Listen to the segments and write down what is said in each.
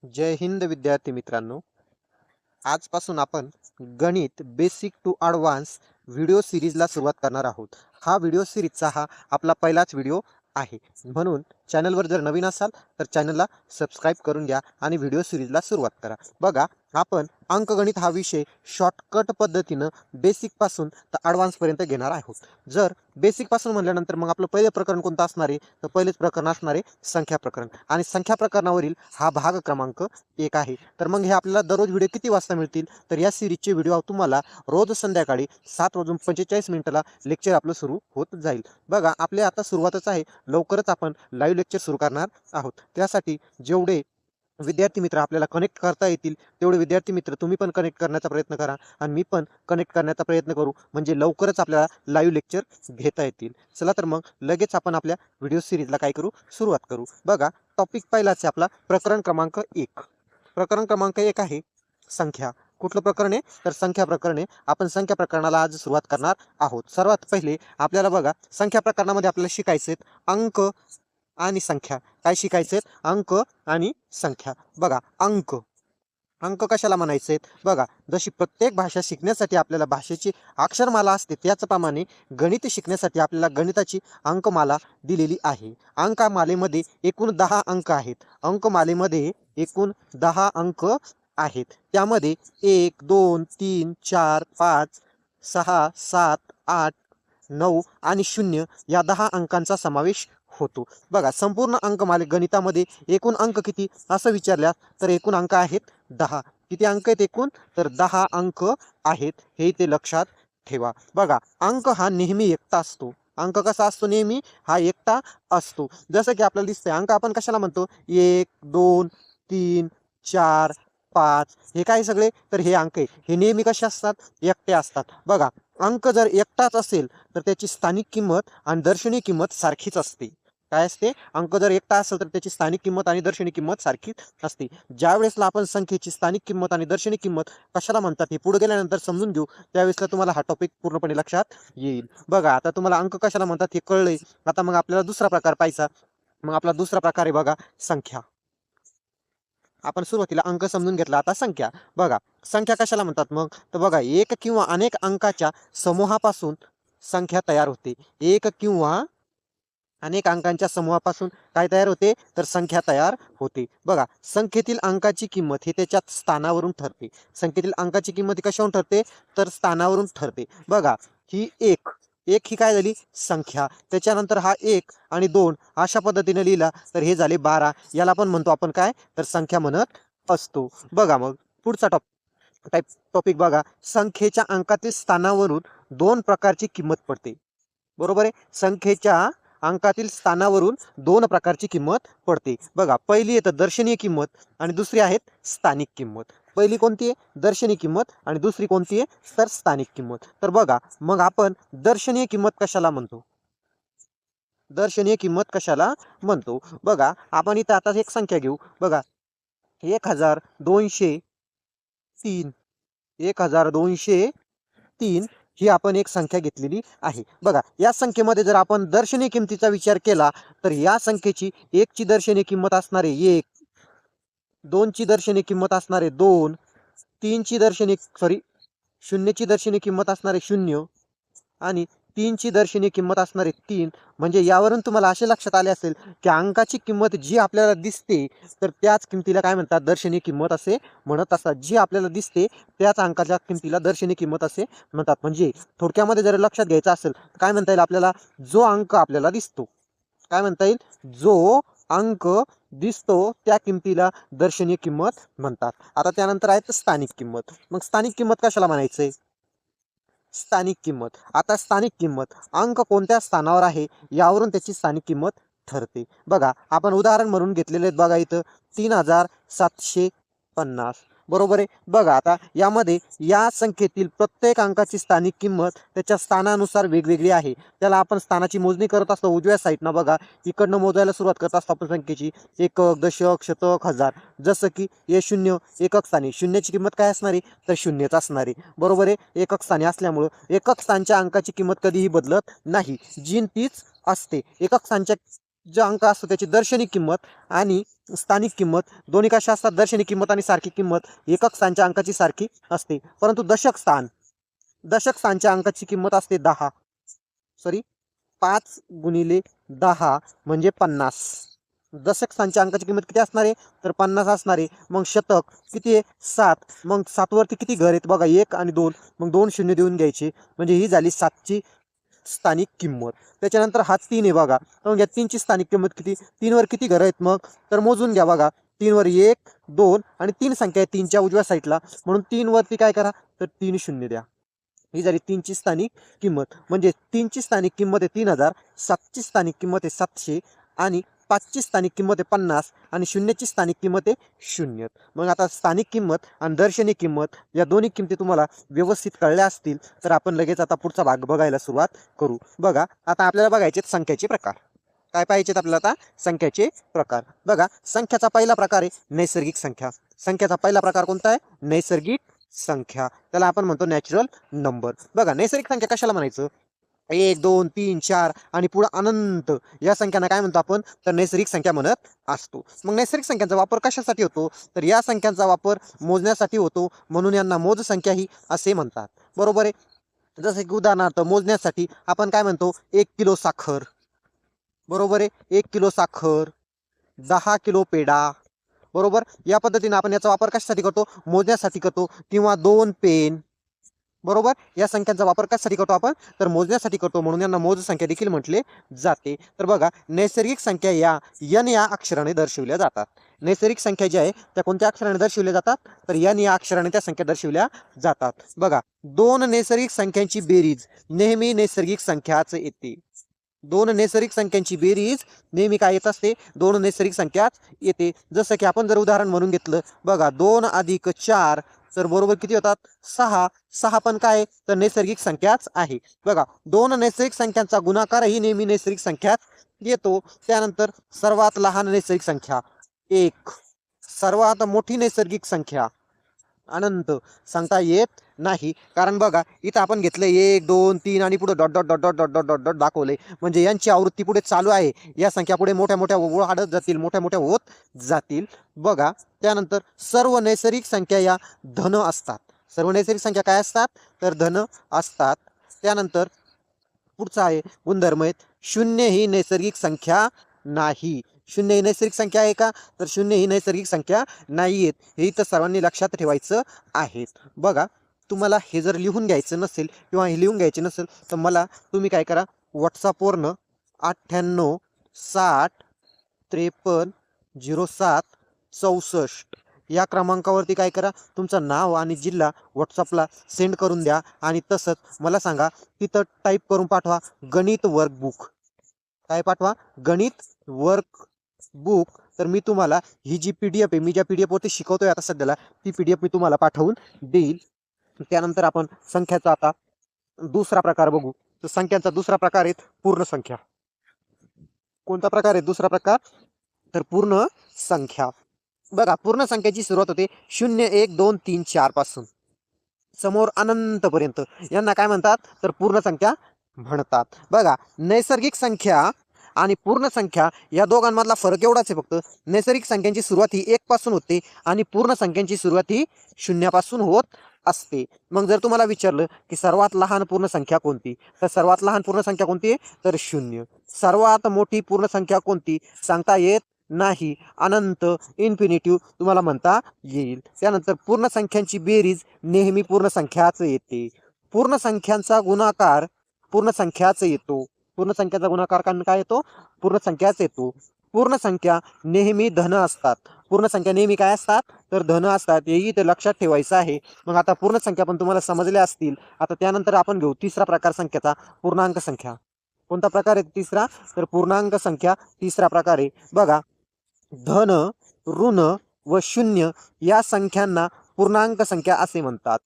जय हिंद विद्यार्थी मित्रांनो. आजपासून आपण गणित बेसिक टू ॲडव्हान्स व्हिडिओ सिरीजला सुरुवात करणार आहोत. हा व्हिडिओ सिरीजचा आपला पहिलाच व्हिडिओ आहे. म्हणून चॅनलवर जर नवीन असाल तर चॅनलला सबस्क्राईब करून घ्या आणि व्हिडिओ सिरीजला सुरुवात करा. बघा, आपण अंकगणित हा विषय शॉर्टकट पद्धतीनं बेसिकपासून तर ॲडव्हान्सपर्यंत घेणार आहोत. जर बेसिकपासून म्हटल्यानंतर मग आपलं पहिलं प्रकरण कोणतं असणार आहे? तर पहिलेच प्रकरण असणार आहे संख्या प्रकरण. आणि संख्या प्रकरणावरील हा भाग क्रमांक 1 आहे. तर मग हे आपल्याला दररोज व्हिडिओ किती वाजता मिळतील? तर या सिरीजचे व्हिडिओ तुम्हाला रोज संध्याकाळी 7:45 लेक्चर आपलं सुरू होत जाईल. बघा, आपले आता सुरुवातच आहे. लवकरच आपण लाईव्ह लेक्चर सुरू करणार आहोत. त्यासाठी जेवढे विद्यार्थी मित्र आपल्याला कनेक्ट करता येतील तेवढे विद्यार्थी मित्र तुम्ही पण कनेक्ट करण्याचा प्रयत्न करा आणि मी पण कनेक्ट करण्याचा प्रयत्न करू, म्हणजे लवकरच आपल्याला लाईव्ह लेक्चर घेता येतील. चला तर मग लगेच आपण आपल्या व्हिडिओ सिरीजला काय करू, सुरुवात करू. बघा, टॉपिक पहिलाच आहे आपला प्रकरण क्रमांक 1. प्रकरण क्रमांक 1 आहे संख्या. कुठलं प्रकरण आहे? तर संख्या प्रकरण आहे. आपण संख्या प्रकरणाला आज सुरुवात करणार आहोत. सर्वात पहिले आपल्याला बघा, संख्या प्रकरणामध्ये आपल्याला शिकायचे अंक आणि संख्या. काय शिकायचे? अंक आणि संख्या. बघा, अंक अंक कशाला म्हणायचे? बघा, जशी प्रत्येक भाषा शिकण्यासाठी आपल्याला भाषेची अक्षरमाला असते, त्याचप्रमाणे गणित शिकण्यासाठी आपल्याला गणिताची अंकमाला दिलेली आहे. अंकमालेमध्ये एकूण 10 अंक आहेत. अंकमालेमध्ये एकूण 10 अंक आहेत. त्यामध्ये 1, 2, 3, 4, 5, 6, 7, 8, 9 आणि 0 या 10 अंकांचा समावेश होतो. बघा, संपूर्ण अंकमाले गणितामध्ये एकूण अंक किती असं विचारल्यास तर एकूण अंक आहेत 10. किती अंक आहेत एकूण? तर 10 अंक आहेत. हे ते लक्षात ठेवा. बघा, अंक हा नेहमी एकटा असतो. अंक कसा असतो? नेहमी हा एकटा असतो. जसं की आपल्याला दिसतंय, अंक आपण कशाला म्हणतो? 1, 2, 3, 4, 5 हे काय सगळे? तर हे अंक आहे. हे नेहमी कसे असतात? एकटे असतात. बघा, अंक जर एकटाच असेल तर त्याची स्थानिक किंमत आणि दर्शनी किंमत सारखीच असते. काय असते? अंक जर एकटा असेल तर त्याची स्थानिक किंमत आणि दर्शनी किंमत सारखीच असते. ज्या वेळेसला आपण संख्येची स्थानिक किंमत आणि दर्शनी किंमत कशाला म्हणतात हे पुढे गेल्यानंतर समजून घेऊ. त्यावेळेसला तुम्हाला हा टॉपिक पूर्णपणे लक्षात येईल. बघा, आता तुम्हाला अंक कशाला म्हणतात हे कळलंय. आता मग आपल्याला दुसरा प्रकार पाहायचा. मग आपला दुसरा प्रकार आहे बघा, संख्या. आपण सुरुवातीला अंक समजून घेतला, आता संख्या. बघा, संख्या कशाला म्हणतात मग? तर बघा, एक किंवा अनेक अंकाच्या समूहापासून संख्या तयार होते. एक किंवा अनेक अंकांच्या समूहापासून काय तयार होते? तर संख्या तयार होते. बघा, संख्येतील अंकाची किंमत ही त्याच्या स्थानावरून ठरते. संख्येतील अंकाची किंमत कशावरून ठरते? तर स्थानावरून ठरते. बघा, ही एक एक ही काय झाली? संख्या. त्याच्यानंतर हा 1 आणि 2 अशा पद्धतीने लिहिला तर हे झाले 12. याला पण म्हणतो आपण काय? तर संख्या म्हणत असतो. बघा, मग पुढचा टॉपिक बघा, संख्येच्या अंकातील स्थानावरून 2 प्रकारची किंमत पडते. बरोबर आहे? संख्येच्या अंकातील स्थानावरून 2 प्रकारची किंमत पडते. बघा, पहिली येतं दर्शनीय किंमत आणि दुसरी आहे स्थानिक किंमत. पहिली कोणती आहे? दर्शनीय किंमत आणि दुसरी कोणती आहे? तर स्थानिक किंमत. तर बघा, मग आपण दर्शनीय किंमत कशाला म्हणतो? दर्शनीय किंमत कशाला म्हणतो? बघा, आपण इथं आता एक संख्या घेऊ. बघा, 1203 1203 ही आपण एक संख्या घेतलेली आहे. बघा, या संख्येमध्ये जर आपण दर्शनीय किमतीचा विचार केला तर या संख्येची 1 ची दर्शनीय किंमत असणार आहे 1, 2 ची दर्शनीय किंमत असणार आहे 2, 3 ची दर्शनीय 0 ची दर्शनीय किंमत असणार आहे 0 आणि 3 ची दर्शनीय किंमत असणार आहे 3. म्हणजे यावरून तुम्हाला असे लक्षात आले असेल की अंकाची किंमत जी आपल्याला दिसते तर त्याच किमतीला काय म्हणतात? दर्शनीय किंमत असे म्हणत असतात. जी आपल्याला दिसते त्याच अंकाच्या किमतीला दर्शनीय किंमत असे म्हणतात. म्हणजे थोडक्यामध्ये जर लक्षात घ्यायचं असेल तर काय म्हणता येईल आपल्याला? जो अंक आपल्याला दिसतो, काय म्हणता येईल? जो अंक दिसतो त्या किमतीला दर्शनीय किंमत म्हणतात. आता त्यानंतर आहे स्थानिक किंमत. मग स्थानिक किंमत कशाला म्हणायचंय? स्थानिक किंमत. आता स्थानिक किंमत, अंक कोणत्या स्थानावर आहे यावरून त्याची स्थानिक किंमत ठरते. बघा, आपण उदाहरण म्हणून घेतलेले आहेत. बघा, इथं 3750. बरोबर आहे? बघा, आता यामध्ये या संख्येतील प्रत्येक अंकाची स्थानिक किंमत त्याच्या स्थानानुसार वेगवेगळी आहे. त्याला आपण स्थानाची मोजणी करत असतो उजव्या साईडनं. बघा, इकडनं मोजायला सुरुवात करत असतो आपण संख्येची. एकक, दशक, शतक, हजार. जसं की हे 0 एकक स्थानी, शून्याची किंमत काय असणार आहे? तर 0च असणार आहे. बरोबर आहे? एकक स्थानी असल्यामुळं एकक स्थानच्या अंकाची किंमत कधीही बदलत नाही, जी तीच असते. एकक स्थानच्या जो अंक असतो त्याची दर्शनी किंमत आणि स्थानिक किंमत दोन्ही कशा असतात, दर्शनी किंमत आणि सारखी किंमत एकक स्थानच्या अंकाची सारखी असते, परंतु दशक स्थानच्या अंकाची किंमत असते 10, सॉरी 5 गुणिले 10 म्हणजे 50. दशक स्थानच्या अंकाची किंमत किती असणार आहे, तर 50 असणार आहे. मग शतक किती आहे, 7. मग 7 वरती किती घर आहेत बघा, 1 आणि 2, मग 2 शून्य देऊन घ्यायचे, म्हणजे ही झाली 7ची स्थानिक किंमत. त्याच्यानंतर हा 3 आहे बघा, तर मग या 3ची स्थानिक किंमत किती, 3 वर किती घर आहेत मग, तर मोजून घ्या बघा, 3 वर 1 2 आणि 3 संख्या आहे 3च्या उजव्या साईडला, म्हणून 3 वरती काय करा, तर 3 शून्य द्या. ही झाली 3ची स्थानिक किंमत. म्हणजे 3ची स्थानिक किंमत आहे 3000, 7ची स्थानिक किंमत आहे 700 आणि 5ची स्थानिक किंमत आहे 50 आणि 0ची स्थानिक किंमत आहे 0. मग आता स्थानिक किंमत आणि दर्शनी किंमत या दोन्ही किमती तुम्हाला व्यवस्थित कळल्या असतील तर आपण लगेच आता पुढचा भाग बघायला सुरुवात करू. बघा आता आपल्याला बघायचे संख्याचे प्रकार. काय पाहिजेत आपल्याला आता, संख्याचे प्रकार. बघा संख्याचा पहिला प्रकार आहे नैसर्गिक संख्या. संख्याचा पहिला प्रकार कोणता आहे, नैसर्गिक संख्या, त्याला आपण म्हणतो नॅचरल नंबर. बघा नैसर्गिक संख्या कशाला म्हणायचं, 1 2 3 4 आणि पुढे अनंत या संख्यांना काय म्हणतो आपण, तर नैसर्गिक संख्या म्हणत असतो. मग नैसर्गिक संख्यांचा वापर कशासाठी होतो, तर या संख्यांचा वापर मोजण्यासाठी होतो, म्हणून यांना मोज संख्याही असे म्हणतात. बरोबर आहे. जसे की उदाहरणार्थ मोजण्यासाठी आपण काय म्हणतो, 1 किलो साखर, बरोबर आहे, 1 किलो साखर, 10 किलो पेढा, बरोबर. या पद्धतीने आपण याचा वापर कशासाठी करतो, मोजण्यासाठी करतो, किंवा 2 पेन, बरोबर. या संख्यांचा वापर कशासाठी करतो आपण, तर मोजण्यासाठी करतो, म्हणून यांना मोज संख्या देखील म्हटले जाते. तर बघा नैसर्गिक संख्या या n या अक्षराने दर्शविल्या जातात. नैसर्गिक संख्या ज्या आहे त्या कोणत्या अक्षराने दर्शविल्या जातात, तर n या अक्षराने त्या संख्या दर्शविल्या जातात. बघा 2 नैसर्गिक संख्यांची बेरीज नेहमी नैसर्गिक संख्याच येते. 2 नैसर्गिक संख्यांची बेरीज नेहमी काय येत असते, 2 नैसर्गिक संख्याच येते. जसं की आपण जर उदाहरण म्हणून घेतलं बघा, 2 अधिक 4 तर बरोबर किती होतात, 6. 6 पण काय तर नैसर्गिक संख्याच आहे. बघा 2 नैसर्गिक संख्यांचा गुणाकारही नेहमी नैसर्गिक संख्याच येतो. त्यानंतर सर्वात लहान नैसर्गिक संख्या 1, सर्वात मोठी नैसर्गिक संख्या अनंत सांगता येत नाही. कारण बघा इथं आपण घेतलं 1 2 3 आणि पुढे dot dot dot dot dot dot dot dot दाखवले, म्हणजे यांची आवृत्ती पुढे चालू आहे. या संख्या पुढे मोठ्या मोठ्या वाढत जातील, मोठ्या मोठ्या होत जातील. बघा त्यानंतर सर्व नैसर्गिक संख्या या धन असतात. सर्व नैसर्गिक संख्या काय असतात, तर धन असतात. त्यानंतर पुढचा आहे गुणधर्म आहेत, 0 ही नैसर्गिक संख्या नाही. 0 ही नैसर्गिक संख्या आहे का, तर 0 ही नैसर्गिक संख्या नाही आहेत. हे तर सर्वांनी लक्षात ठेवायचं आहे. बघा तुम्हाला हे जर लिहून घ्यायचं नसेल किंवा हे लिहून घ्यायचे नसेल तर मला तुम्ही काय करा, व्हॉट्सअपवरनं 98 60 53 07 64 या क्रमांकावरती काय करा, तुमचं नाव आणि जिल्हा व्हॉट्सअपला सेंड करून द्या. आणि तसंच मला सांगा, तिथं टाईप करून पाठवा गणित वर्कबुक. काय पाठवा, गणित वर्कबुक. तर मी तुम्हाला ही जी PDF आहे, मी ज्या PDF वरती शिकवतोय आता सध्याला, ती PDF मी तुम्हाला पाठवून देईल. त्यानंतर आपण संख्याचा आता दुसरा प्रकार बघू. तर संख्यांचा दुसरा प्रकार आहे पूर्ण संख्या. कोणता प्रकार आहे दुसरा प्रकार, तर पूर्ण संख्या. बघा पूर्ण संख्येची सुरुवात होते 0 1 2 3 4 पासून समोर अनंतपर्यंत, यांना काय म्हणतात, तर पूर्ण संख्या म्हणतात. बघा नैसर्गिक संख्या आणि पूर्ण संख्या या दोघांमधला फरक एवढाच आहे, फक्त नैसर्गिक संख्यांची सुरुवात ही 1 पासून होते आणि पूर्ण संख्यांची सुरुवात ही 0 पासून होत असते. मग जर तुम्हाला विचारलं की सर्वात लहान पूर्ण संख्या कोणती, तर सर्वात लहान पूर्ण संख्या कोणती आहे, तर 0. सर्वात मोठी पूर्ण संख्या कोणती सांगता येत नाही, अनंत इन्फिनिटिव्ह तुम्हाला म्हणता येईल. त्यानंतर पूर्ण संख्यांची बेरीज नेहमी पूर्ण संख्याच येते. पूर्ण संख्यांचा गुणाकार पूर्ण संख्याच येतो. पूर्ण संख्याचा गुणाकार काय येतो, पूर्ण संख्याच येतो. पूर्ण संख्या नेहमी धन असतात. पूर्ण संख्या नेहमी काय असतात, तर धन असतात. हेही ते लक्षात ठेवायचं आहे. मग आता पूर्ण संख्या पण तुम्हाला समजल्या असतील. आता त्यानंतर आपण घेऊ तिसरा प्रकार संख्येचा, पूर्णांक संख्या. कोणता प्रकार आहे तिसरा, तर पूर्णांक संख्या तिसरा प्रकार आहे. बघा धन ऋण व 0 या संख्यांना पूर्णांक संख्या असे म्हणतात.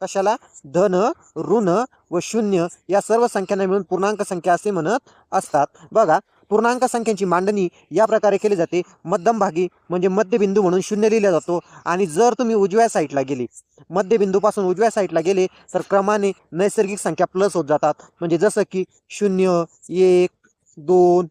कशाला, धन ऋण व 0 या सर्व संख्यांना मिळून पूर्णांक संख्या असे म्हणत असतात. बघा पूर्णांक संख्यांची मांडणी या प्रकारे केली जाते. मध्यमभागी म्हणजे मध्यबिंदू म्हणून 0 लिहिला जातो. आणि जर तुम्ही उजव्या साईडला गेले, मध्यबिंदूपासून उजव्या साईडला गेले तर क्रमाने नैसर्गिक संख्या प्लस होत जातात. म्हणजे जसं की 0 1 2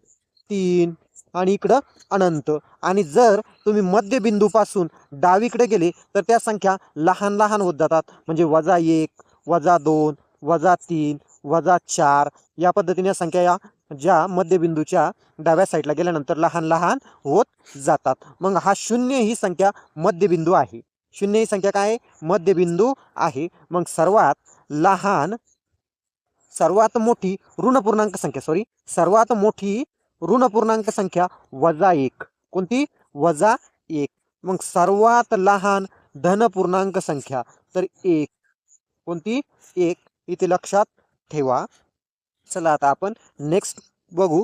3 आणि इकडं अनंत. आणि जर तुम्ही मध्यबिंदूपासून डावीकडे गेले तर त्या संख्या लहान लहान होत जातात, म्हणजे -1, -2, -3, -4 या पद्धतीने संख्या या ज्या मध्यबिंदूच्या डाव्या साईडला गेल्यानंतर लहान लहान होत जातात. मग हा 0 ही संख्या मध्यबिंदू आहे. 0 ही संख्या काय आहे? मध्यबिंदू आहे. मग सर्वात मोठी ऋण पूर्णांक संख्या -1. कोणती? -1. मग सर्वात लहान धन पूर्णांक संख्या तर 1. कोणती? 1. इथे लक्षात ठेवा. चला आता आपण नेक्स्ट बघू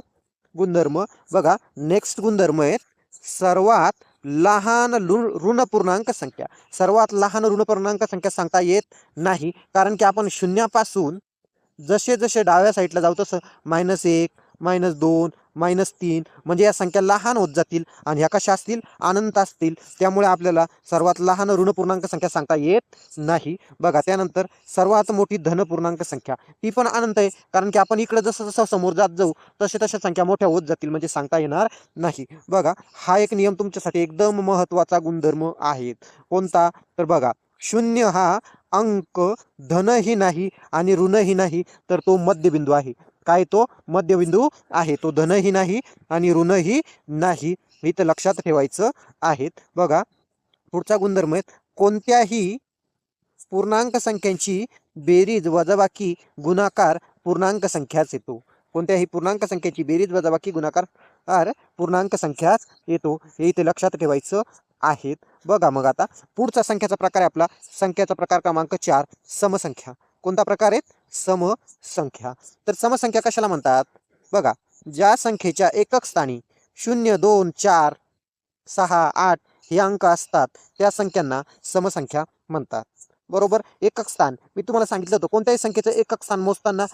गुणधर्म. बघा, नेक्स्ट गुणधर्म आहे सर्वात लहान ऋण पूर्णांक संख्या. सर्वात लहान ऋण पूर्णांक संख्या सांगता येत नाही, कारण की आपण शून्यापासून जसे जसे डाव्या साईडला जाऊ तसं -1, -2, -3 म्हणजे या संख्या लहान होत जातील आणि ह्या कशा असतील? अनंत असतील. त्यामुळे आपल्याला सर्वात लहान ऋण पूर्णांक संख्या सांगता येत नाही. बघा, त्यानंतर सर्वात मोठी धन पूर्णांक संख्या ती पण अनंत आहे, कारण की आपण इकडे जसं जसं समोर जात जाऊ तसे तशा संख्या मोठ्या होत जातील, म्हणजे सांगता येणार नाही. बघा, हा एक नियम तुमच्यासाठी एकदम महत्त्वाचा गुणधर्म आहे. कोणता? तर बघा, 0 हा अंक धनही नाही आणि ऋणही नाही, तर तो मध्यबिंदू आहे. काय? तो मध्यबिंदू आहे. तो धनही नाही आणि ऋणही नाही. इथं लक्षात ठेवायचं आहे. बघा, पुढचा गुणधर्म आहे कोणत्याही पूर्णांक संख्यांची बेरीज वजाबाकी गुणाकार पूर्णांक संख्याच येतो. कोणत्याही पूर्णांक संख्येची बेरीज वजाबाकी गुणाकार पूर्णांक संख्याच येतो, हे इथे लक्षात ठेवायचं आहे. बघा, मग आता पुढचा संख्याचा प्रकार आहे आपला संख्याचा प्रकार क्रमांक 4, समसंख्या. कोणता प्रकार आहे? समसंख्या. तर समसंख्या कशाला म्हणतात? बघा, ज्या संख्येच्या एकक स्थानी 0, 2, 4, 6, 8 हे अंक असतात त्या संख्यांना समसंख्या म्हणतात. बरोबर. एकक स्थान मी तुम्हाला सांगितलं होतं, कोणत्याही संख्येचं एकक स्थान मोजताना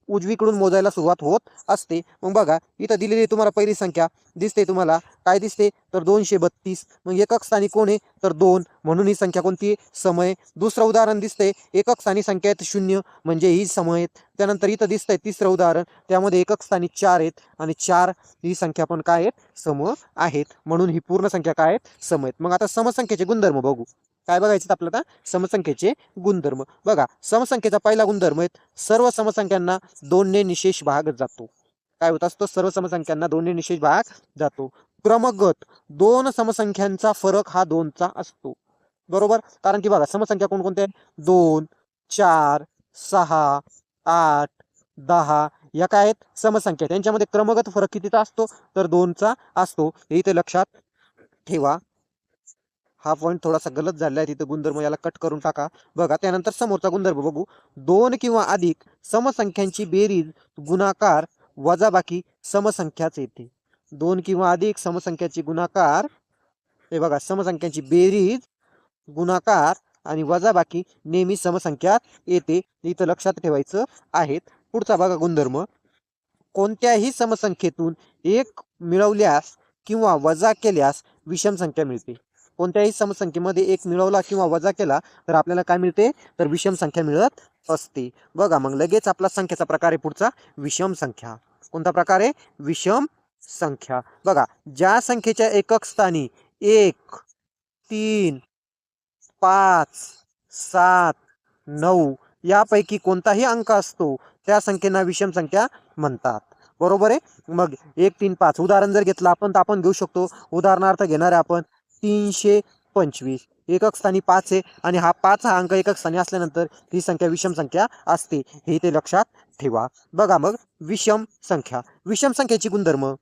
उजवीकडून मोजायला सुरुवात होत असते. मग बघा, इथं दिलेली तुम्हाला पहिली संख्या दिसते. तुम्हाला काय दिसते? तर 232. मग एकक स्थानी कोण आहे? तर 2, म्हणून ही संख्या कोणती? सम आहे. दुसरं उदाहरण दिसतंय, एकक स्थानी संख्या आहेत 0, म्हणजे ही सम आहेत. त्यानंतर इथं दिसतंय तिसरं उदाहरण, त्यामध्ये एकक स्थानी 4 आहेत आणि 4 ही संख्या पण काय आहेत? सम आहेत. म्हणून ही पूर्ण संख्या काय आहेत? सम आहेत. मग आता समसंख्येचे गुणधर्म बघू. काय बघायचं आपल्याला? समसंख्येचे गुणधर्म. बघा, समसंख्येचा पहिला गुणधर्म आहे सर्व समसंख्यांना 2 ने निशेष भाग जातो. काय होत असतो? सर्व समसंख्यांना 2 ने निशेष भाग जातो. क्रमगत 2 समसंख्यांचा फरक हा 2चा असतो. बरोबर. कारण की बघा, समसंख्या कोणकोणत्या आहेत? 2, 4, 6, 8, 10 या काय आहेत? समसंख्या. त्यांच्यामध्ये क्रमगत फरक कितीचा असतो? तर 2चा असतो. हे इथे लक्षात ठेवा. हा पॉईंट थोडासा गलत झालेला आहे, तिथे गुणधर्म याला कट करून टाका. बघा, त्यानंतर समोरचा गुणधर्म बघू. 2 किंवा अधिक समसंख्यांची बेरीज गुणाकार वजाबाकी समसंख्याच येते. 2 किंवा अधिक समसंख्याची गुणाकार, हे बघा, समसंख्यांची बेरीज गुणाकार आणि वजाबाकी नेहमी समसंख्यात येते. इथं लक्षात ठेवायचं आहे. पुढचा बघा गुणधर्म, कोणत्याही समसंख्येतून 1 मिळवल्यास किंवा वजा केल्यास विषम संख्या मिळते. कोणत्याही समसंख्येमध्ये 1 मिळवला किंवा वजा केला तर आपल्याला काय मिळते? तर विषम संख्या मिळत असते. बघा, मग लगेच आपला संख्येचा प्रकार आहे पुढचा विषम संख्या. कोणता प्रकार आहे? विषम संख्या. बघा, ज्या संख्येच्या एकक स्थानी 1, 3, 5, 7, 9 यापैकी कोणताही अंक असतो त्या संख्येला विषम संख्या म्हणतात. बरोबर आहे. मग 1, 3, 5 उदाहरण जर घेतलं आपण तर आपण घेऊ शकतो. उदाहरणार्थ घेणार आहे आपण 325. एकक स्थानी 5 आहे आणि हा 5 हा अंक एकक स्थानी असल्यानंतर ही संख्या विषम संख्या असते, हे इथे लक्षात ठेवा. बघा, मग विषम संख्या. विषम संख्येची गुणधर्म,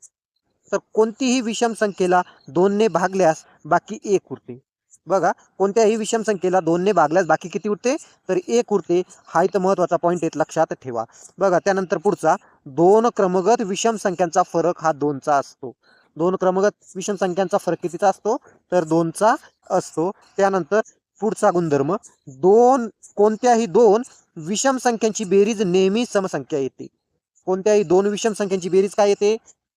तर कोणतीही विषम संख्येला 2 ने भागल्यास बाकी 1 उरते. बघा, कोणत्याही विषम संख्येला 2 ने भागल्यास बाकी किती उरते? तर 1 उरते. हा इथं महत्त्वाचा पॉईंट आहे, लक्षात ठेवा. बघा, त्यानंतर पुढचा 2 क्रमगत विषम संख्यांचा फरक हा 2चा असतो. 2 क्रमगत विषम संख्यांचा फरक कितीचा असतो? तर 2चा असतो. त्यानंतर पुढचा गुणधर्म, कोणत्याही 2 विषम संख्यांची बेरीज नेहमी समसंख्या येते. कोणत्याही 2 विषम संख्यांची बेरीज काय येते?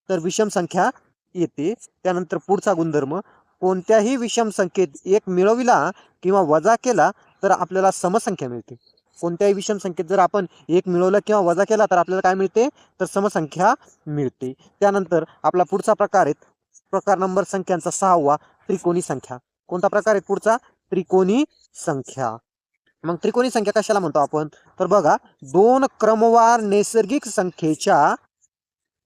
तर विषम संख्या येते. त्यानंतर पुढचा गुणधर्म, कोणत्याही विषम संख्येत 1 मिळविला किंवा वजा केला तर आपल्याला समसंख्या मिळते. कोणत्याही विषम संख्येत जर आपण 1 मिळवलं किंवा वजा केला तर आपल्याला काय मिळते, तर समसंख्या मिळते. त्यानंतर आपला पुढचा प्रकार आहे प्रकार नंबर संख्यांचा 6वा त्रिकोणी संख्या. कोणता प्रकार आहे पुढचा, त्रिकोणी संख्या. मग त्रिकोणी संख्या कशाला म्हणतो आपण, तर बघा, दोन क्रमवार नैसर्गिक संख्येच्या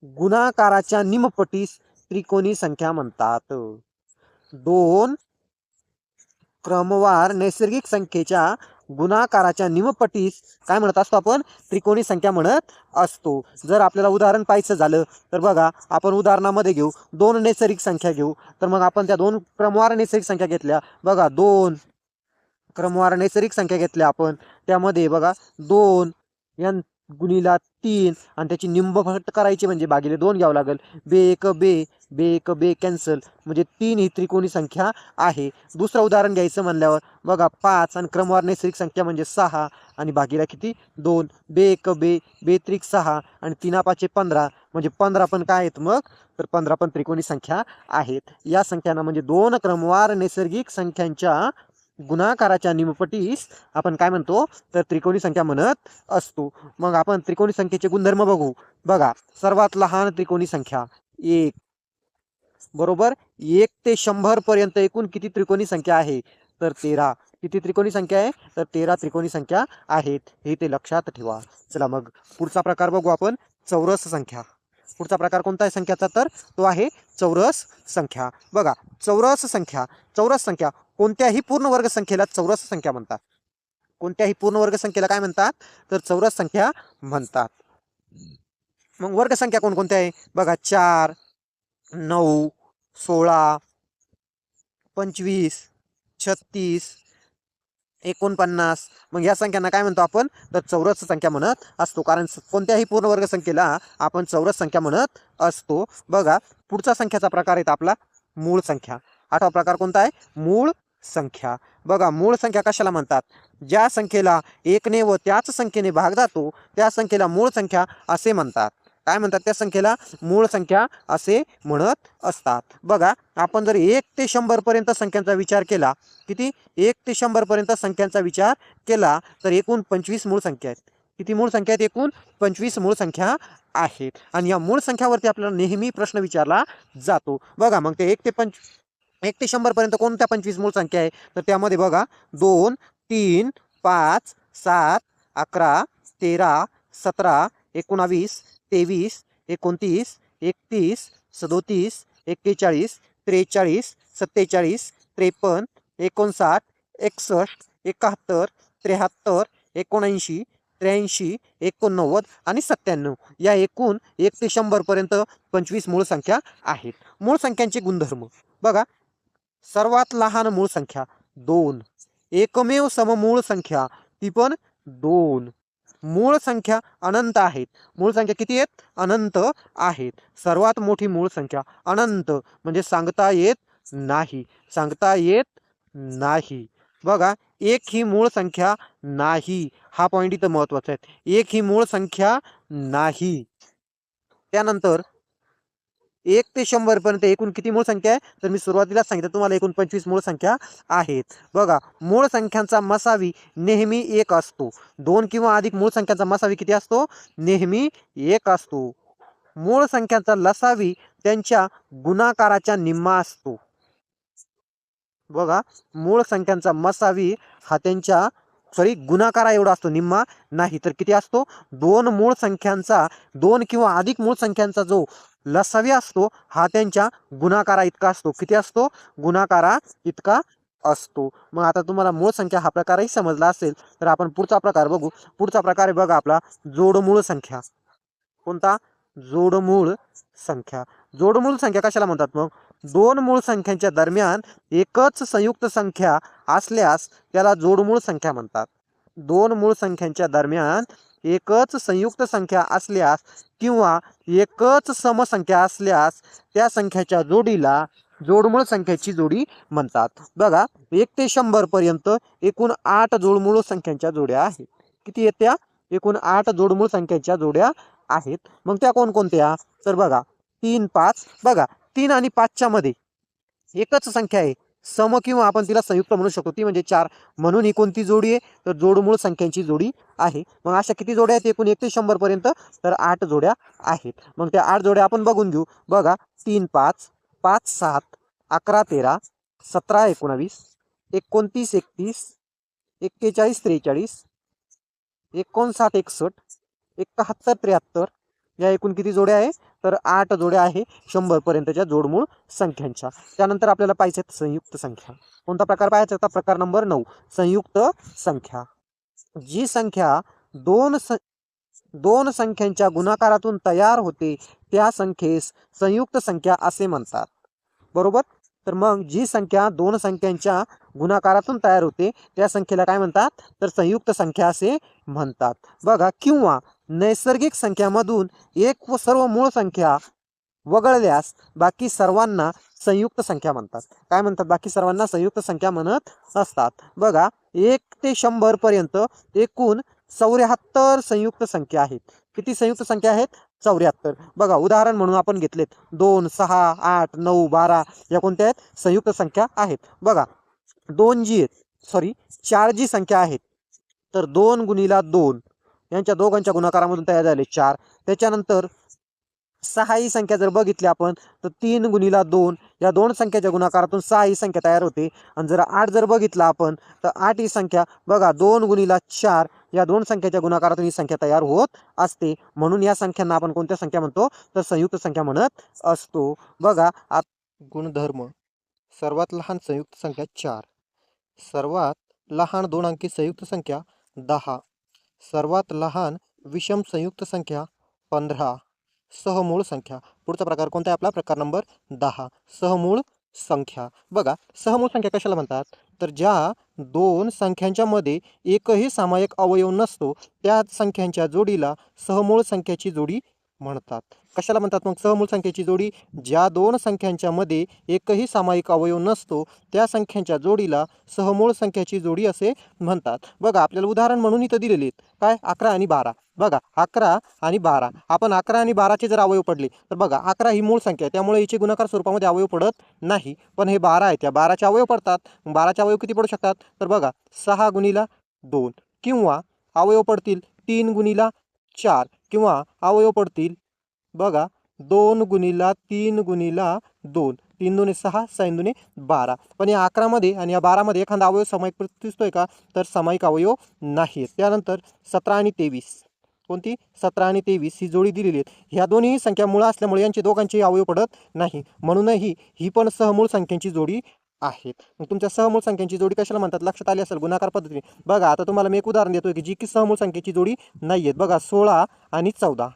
गुणाकाराच्या निमपटीस त्रिकोणी संख्या म्हणतात. दोन क्रमवार नैसर्गिक संख्येच्या गुणाकाराच्या निमपटीस काय म्हणत असतो आपण, त्रिकोणी संख्या म्हणत असतो. जर आपल्याला उदाहरण पाहायचं झालं तर बघा, आपण उदाहरणामध्ये घेऊ, दोन नैसर्गिक संख्या घेऊ. तर मग आपण त्या दोन क्रमवार नैसर्गिक संख्या घेतल्या. बघा, दोन क्रमवार नैसर्गिक संख्या घेतल्या आपण, त्यामध्ये बघा 2 n गुणिला 3 आणि त्याची निमपट करायची म्हणजे भागिले 2 घ्यावं लागेल. बे एक बे कॅन्सल, म्हणजे 3 ही त्रिकोणी संख्या आहे. दुसरं उदाहरण घ्यायचं म्हणल्यावर बघा, 5 आणि क्रमवार नैसर्गिक संख्या म्हणजे 6 आणि भागिला किती 2. बे एक बे त्रिक 6 आणि 3 5 15, म्हणजे 15 पण काय आहेत मग, तर 15 पण त्रिकोणी संख्या आहेत. या संख्यांना म्हणजे दोन क्रमवार नैसर्गिक संख्यांच्या गुणाकाराच्या निमपटीस आपण काय म्हणतो, तर त्रिकोणी संख्या म्हणत असतो. मग आपण त्रिकोणी संख्येचे गुणधर्म बघू. बघा, सर्वात लहान त्रिकोणी संख्या 1, बरोबर. 1 ते 100 पर्यंत एकूण किती त्रिकोणी संख्या आहे, तर 13. किती त्रिकोणी संख्या आहे, तर 13 त्रिकोणी संख्या आहेत, हे ते लक्षात ठेवा. चला मग पुढचा प्रकार बघू आपण, चौरस संख्या. पुढचा प्रकार कोणता आहे संख्याचा, तर तो आहे चौरस संख्या. बघा, चौरस संख्या कोणत्याही पूर्ण वर्ग संख्येला चौरस संख्या म्हणतात. कोणत्याही पूर्ण वर्ग संख्येला काय म्हणतात, तर चौरस संख्या म्हणतात. मग वर्ग संख्या कोणकोणत्या आहे, बघा, 4, 9, 16, 25, 36, 49. मग या संख्यांना काय म्हणतो आपण, तर चौरस संख्या म्हणत असतो. कारण कोणत्याही पूर्ण वर्ग संख्येला आपण चौरस संख्या म्हणत असतो. बघा, पुढचा संख्याचा प्रकार आहे आपला मूळ संख्या. 8वा प्रकार कोणता आहे, मूळ संख्या. बघा, मूळ संख्या कशाला म्हणतात, ज्या संख्येला 1ने व त्याच संख्येने भाग जातो त्या संख्येला मूळ संख्या असे म्हणतात. काय म्हणतात, त्या संख्येला मूळ संख्या असे म्हणत असतात. बघा, आपण जर 1 ते 100 पर्यंत संख्यांचा विचार केला, किती, 1 ते 100 पर्यंत संख्यांचा विचार केला, तर एकूण 25 मूळ संख्या आहेत. किती मूळ संख्या आहेत, एकूण 25 मूळ संख्या आहेत. आणि या मूळ संख्यावरती आपल्याला नेहमी प्रश्न विचारला जातो. बघा, मग ते 1 ते 100 पर्यंत कोणत्या 25 मूळ संख्या आहे, तर त्यामध्ये बघा 2, 3, 5, 7, 11, 13, 17, 19, 23, 29, 31, 37, 41, 43, 47, 53, 59, 61, 71, 73, 79, 83, 89 आणि 97. या एकूण 1 ते 100 पर्यंत 25 मूळ संख्या आहेत. मूळ संख्यांचे गुणधर्म बघा, सर्वात लहान मूळ संख्या 2, एकमेव सममूळ संख्या ती पण 2. मूळ संख्या अनंत आहेत. मूळ संख्या किती आहेत, अनंत आहेत. सर्वात मोठी मूळ संख्या अनंत, म्हणजे सांगता येत नाही. बघा, एक ही मूळ संख्या नाही, हा पॉइंट इथं महत्वाचा आहे. एक ही मूळ संख्या नाही. त्यानंतर 1 ते 100 पर्यंत एकूण किती मूळ संख्या आहे, तर मी सुरुवातीला सांगितलं तुम्हाला एकूण 25 मूळ संख्या आहेत. बघा, मूळ संख्यांचा मसावी नेहमी 1 असतो. 2 किंवा अधिक मूळ संख्यांचा मसावी किती असतो, नेहमी 1 असतो. मूळ संख्यांचा लसावी त्यांच्या गुणाकाराच्या निम्मा असतो. बघा, मूळ संख्यांचा मसावी हा त्यांच्या गुणाकारा एवढा असतो, निम्मा नाही. तर किती असतो, 2 किंवा अधिक मूळ संख्यांचा जो लसावी असतो हा त्यांच्या गुणाकारा इतका असतो. किती असतो, गुणाकारा इतका असतो. मग आता तुम्हाला मूळ संख्या हा प्रकारही समजला असेल, तर आपण पुढचा प्रकार बघू. पुढचा प्रकार आहे बघा आपला जोडमूळ संख्या. कोणता, जोडमूळ संख्या. जोडमूळ संख्या कशाला म्हणतात, मग 2 मूळ संख्यांच्या दरम्यान एकच संयुक्त संख्या असल्यास त्याला जोडमूळ संख्या म्हणतात. 2 मूळ संख्यांच्या दरम्यान एकच संयुक्त संख्या असल्यास किंवा एकच समसंख्या असल्यास त्या संख्याच्या जोडीला जोडमूळ संख्येची जोडी म्हणतात. बघा, 1 ते 100 पर्यंत एकूण 8 जोडमूळ संख्यांच्या जोड्या आहेत. किती आहेत त्या, एकूण 8 जोडमूळ संख्यांच्या जोड्या आहेत. मग त्या कोणकोणत्या, तर बघा 3, 5. बघा, 3 आणि 5च्या मध्ये एकच संख्या आहे, सम किंवा आपण तिला संयुक्त म्हणू शकतो, ती म्हणजे 4. म्हणून ही कोणती जोडी आहे? तर जोडमूळ संख्यांची जोडी आहे. मग अशा किती जोड्या आहेत एकूण 1 ते 100 पर्यंत? तर 8 जोड्या आहेत. मग त्या 8 जोड्या आपण बघून घेऊ. बघा 3 5 5 7 11 13 17 19 29 31 41 43 59 61 71 73 या एकूण किती जोड्या आहे? तर 8 जोड्या आहे 100 पर्यंतच्या जोडमूळ संख्यांच्या. त्यानंतर आपल्याला पाहिजे संयुक्त संख्या. कोणता प्रकार पाहायचा होता? प्रकार नंबर 9 संयुक्त संख्या. जी संख्या दोन संख्यांच्या गुणाकारातून तयार होते त्या संख्येस संयुक्त संख्या असे म्हणतात. बरोबर. तर मग जी संख्या 2 संख्यांच्या गुणाकारातून तयार होते त्या संख्येला काय म्हणतात? तर संयुक्त संख्या असे म्हणतात. बघा, किंवा नैसर्गिक संख्यामधून एक व सर्व मूळ संख्या वगळल्यास बाकी सर्वांना संयुक्त संख्या म्हणतात. काय म्हणतात? बाकी सर्वांना संयुक्त संख्या म्हणत असतात. बघा 1 ते 100 पर्यंत एकूण 74 संयुक्त संख्या आहेत. किती संयुक्त संख्या आहेत? 74. बघा उदाहरण म्हणून आपण घेतलेत 2 6 8 9 12 या कोणत्या आहेत? संयुक्त संख्या आहेत. बघा 4 जी संख्या आहेत तर 2 गुणिला 2 यांच्या दोघांच्या गुणाकारामधून तयार झाले 4. त्याच्यानंतर 6 ही संख्या जर बघितली आपण तर 3 गुणिला 2 या 2 संख्याच्या गुणाकारातून 6 ही संख्या तयार होते. आणि जर 8 जर बघितला आपण तर 8 ही संख्या बघा 2 गुणिला 4 या 2 संख्याच्या गुणाकारातून ही संख्या तयार होत असते. म्हणून या संख्यांना आपण कोणत्या संख्या म्हणतो? तर संयुक्त संख्या म्हणत असतो. बघा गुणधर्म. सर्वात लहान संयुक्त संख्या 4, सर्वात लहान 2 अंकी संयुक्त संख्या 10, सर्वात लहान विषम संयुक्त संख्या 15, सहमूळ संख्या. पुढचा प्रकार कोणता आहे आपला? प्रकार नंबर 10 सहमूळ संख्या. बघा सहमूळ संख्या कशाला म्हणतात? तर ज्या 2 संख्यांच्या मध्ये एकही सामायिक अवयव नसतो त्या संख्यांच्या जोडीला सहमूळ संख्याची जोडी म्हणतात. कशाला म्हणतात मग सहमूळ संख्येची जोडी? ज्या 2 संख्यांच्या मध्ये एकही सामायिक अवयव नसतो त्या संख्यांच्या जोडीला सहमूळ संख्याची जोडी असे म्हणतात. बघा आपल्याला उदाहरण म्हणून इथं दिलेले आहेत काय? 11 आणि 12. बघा 11 आणि 12 आपण 11 आणि 12चे जर अवयव पडले तर बघा 11 ही मूळ संख्या आहे त्यामुळे हिचे गुणाकार स्वरूपामध्ये अवयव पडत नाही. पण हे 12 आहे त्या 12चे अवयव पडतात. 12चे अवयव किती पडू शकतात? तर बघा 6 गुणिला 2 किंवा अवयव पडतील 3 गुणिला 4 किंवा अवयव पडतील बघा 2 गुणिला 3 गुणिला 2. 3 दुणे 6 6 दुणे 12. पण या 11 मध्ये आणि या 12 मध्ये एखादा अवयव सामायिक दिसतोय का? तर सामायिक अवयव नाही. त्यानंतर 17 आणि 23. कोणती? 17 आणि 23 ही जोडी दिलेली आहे. ह्या दोन्ही संख्या मूळ असल्यामुळे यांचे दोघांचे अवयव पडत नाही. म्हणूनही ही पण सहमूळ संख्यांची जोडी आहेत. मग तुमच्या सहमूळ संख्यांची जोडी कशाला म्हणतात? लक्षात आली असेल गुणाकार पद्धतीने. बघा आता तुम्हाला मी एक उदाहरण देतोय की जी की सहमूळ संख्येची जोडी नाही आहेत. बघा 16 आणि 14.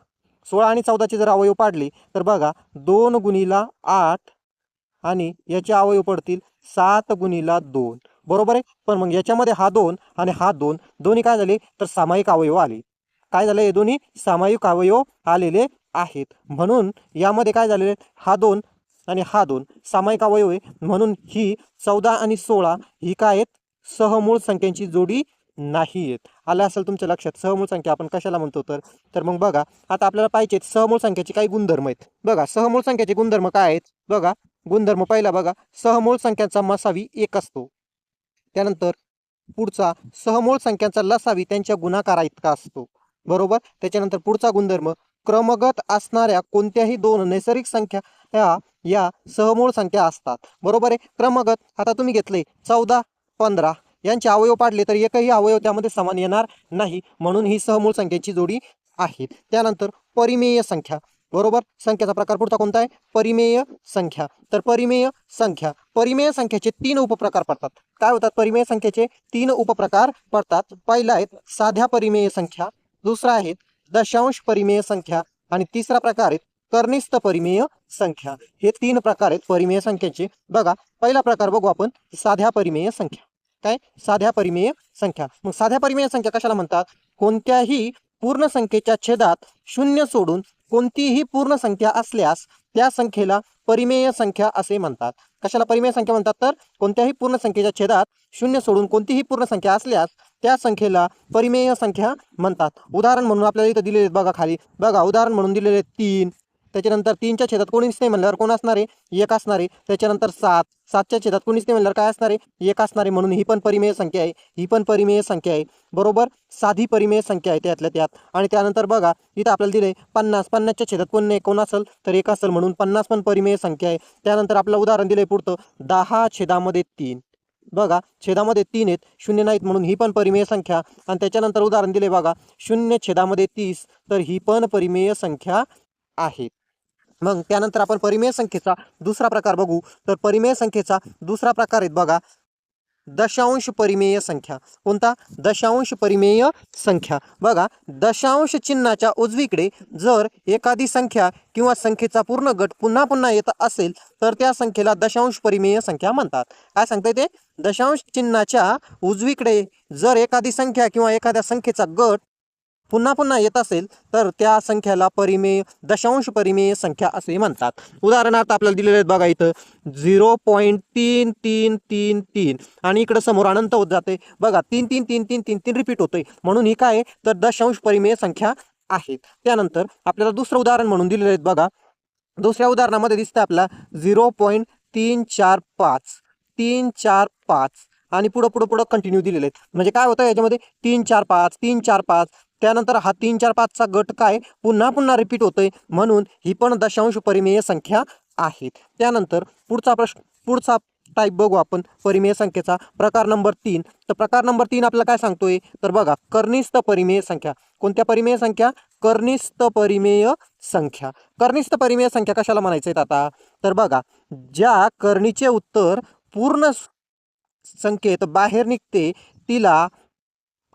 16 आणि 14चे जर अवयव पाडले तर बघा 2 गुणिला 8 आणि याचे अवयव पडतील 7 गुणिला 2. बरोबर आहे. पण मग याच्यामध्ये हा 2 आणि हा 2 दोन्ही काय झाले? तर सामायिक अवयव आले. काय झालं? हे दोन्ही सामायिक अवयव आलेले आहेत. म्हणून यामध्ये काय झालेले? हा 2 आणि हा 2 सामायिक अवयव आहे. म्हणून ही 14 आणि 16 ही काय आहेत? सहमूळ संख्यांची जोडी नाही आहेत. आलं असेल तुमच्या लक्षात सहमूळ संख्या आपण कशाला म्हणतो? तर मग बघा आता आपल्याला पाहिजे सहमूळ संख्येचे काही गुणधर्म आहेत. बघा सहमूळ संख्येचे गुणधर्म काय आहेत? बघा गुणधर्म पहिला बघा सहमूळ संख्यांचा मसावी 1 असतो. त्यानंतर पुढचा सहमूळ संख्यांचा लसावी त्यांच्या गुणाकारा इतका असतो. बरोबर. त्याच्यानंतर पुढचा गुणधर्म क्रमगत असणाऱ्या कोणत्याही 2 नैसर्गिक संख्या या सहमूळ संख्या असतात. बरोबर आहे. क्रमगत आता तुम्ही घेतले 14 15 यांचे अवयव पाडले तर एकही अवयव त्यामध्ये समान येणार नाही. म्हणून ही सहमूळ संख्येची जोडी आहे. त्यानंतर परिमेय संख्या. बरोबर. संख्येचा प्रकार पुढचा कोणता आहे? परिमेय संख्या. तर परिमेय संख्येचे 3 उपप्रकार पडतात. काय होतात? परिमेय संख्येचे 3 उपप्रकार पडतात. पहिला आहे साध्या परिमेय संख्या, दुसरा आहे दशांश परिमेय संख्या आणि तिसरा प्रकार आहे कर्निस्थ परिमेय संख्या. हे 3 प्रकार आहेत परिमेय संख्येचे. बघा पहिला प्रकार बघू आपण साध्या परिमेय संख्या. काय? साध्या परिमेय संख्या. मग साध्या परिमेय संख्या कशाला म्हणतात? कोणत्याही पूर्ण संख्येच्या छेदात 0 सोडून कोणतीही पूर्ण संख्या असल्यास त्या संख्येला परिमेय संख्या असे म्हणतात. कशाला परिमेय संख्या म्हणतात? तर कोणत्याही पूर्ण संख्येच्या छेदात 0 सोडून कोणतीही पूर्ण संख्या असल्यास त्या संख्येला परिमेय संख्या म्हणतात. उदाहरण म्हणून आपल्याला इथं दिलेले बघा खाली बघा उदाहरण म्हणून दिलेले 3 त्याच्यानंतर 3च्या छेदात कोणीच नाही म्हणल्यावर कोण असणार आहे 1 असणार आहे. त्याच्यानंतर 7 7च्या छेदात कोणीच नाही म्हणल्यावर काय असणार आहे 1 असणार आहे. म्हणून ही पण परिमेय संख्या आहे, ही पण परिमेय संख्या आहे. बरोबर, साधी परिमेय संख्या आहे त्यातल्या त्यात. आणि त्यानंतर बघा इथं आपल्याला दिले 50 50च्या छेदात कोण नाही, कोण असेल तर 1 असेल, म्हणून 50 पण परिमेय संख्या आहे. त्यानंतर आपलं उदाहरण दिलंय पुढचं 10 छेदामध्ये 3. बघा छेदामध्ये 3 आहेत, शून्य नाहीत, म्हणून ही पण परिमेय संख्या. आणि त्याच्यानंतर उदाहरण दिले बघा 0 छेदामध्ये 30, तर ही पण परिमेय संख्या आहे. मग त्यानंतर आपण परिमेय संख्येचा दुसरा प्रकार बघू. तर परिमेय संख्येचा दुसरा प्रकार आहे बघा दशांश परिमेय संख्या. कोणता? दशांश परिमेय संख्या. बघा दशांश चिन्हाच्या उजवीकडे जर एखादी संख्या किंवा संख्येचा पूर्ण गट पुन्हा पुन्हा येत असेल तर त्या संख्येला दशांश परिमेय संख्या म्हणतात. काय सांगताय ते? दशांश चिन्हाच्या उजवीकडे जर एखादी संख्या किंवा एखाद्या संख्येचा गट पुन्हा पुन्हा येत असेल तर त्या संख्याला दशांश परिमेय संख्या असे म्हणतात. उदाहरणार्थ आपल्याला दिलेले आहेत बघा इथं 0.3333 आणि इकडे समोर अनंत होत जाते. बघा 3 रिपीट होतंय, म्हणून ही काय तर दशांश परिमेय संख्या आहेत. त्यानंतर आपल्याला दुसरं उदाहरण म्हणून दिलेले आहेत बघा. दुसऱ्या उदाहरणामध्ये दिसतं आपला 0.345 345 आणि पुढं कंटिन्यू दिलेले आहेत. म्हणजे काय होतं याच्यामध्ये 345 त्यानंतर हा 345चा गट काय पुन्हा पुन्हा रिपीट होतोय, म्हणून ही पण दशांश परिमेय संख्या आहेत. त्यानंतर पुढचा टाईप बघू आपण परिमेय संख्येचा प्रकार नंबर 3. तर प्रकार नंबर 3 आपल्याला काय सांगतोय तर बघा कर्निस्थ परिमेय संख्या. कोणत्या परिमेय संख्या? कर्निस्थ परिमेय संख्या. कर्निस्थ परिमेय संख्या कशाला म्हणायचं आहे आता तर बघा ज्या कर्णीचे उत्तर पूर्ण संख्येत बाहेर निघते तिला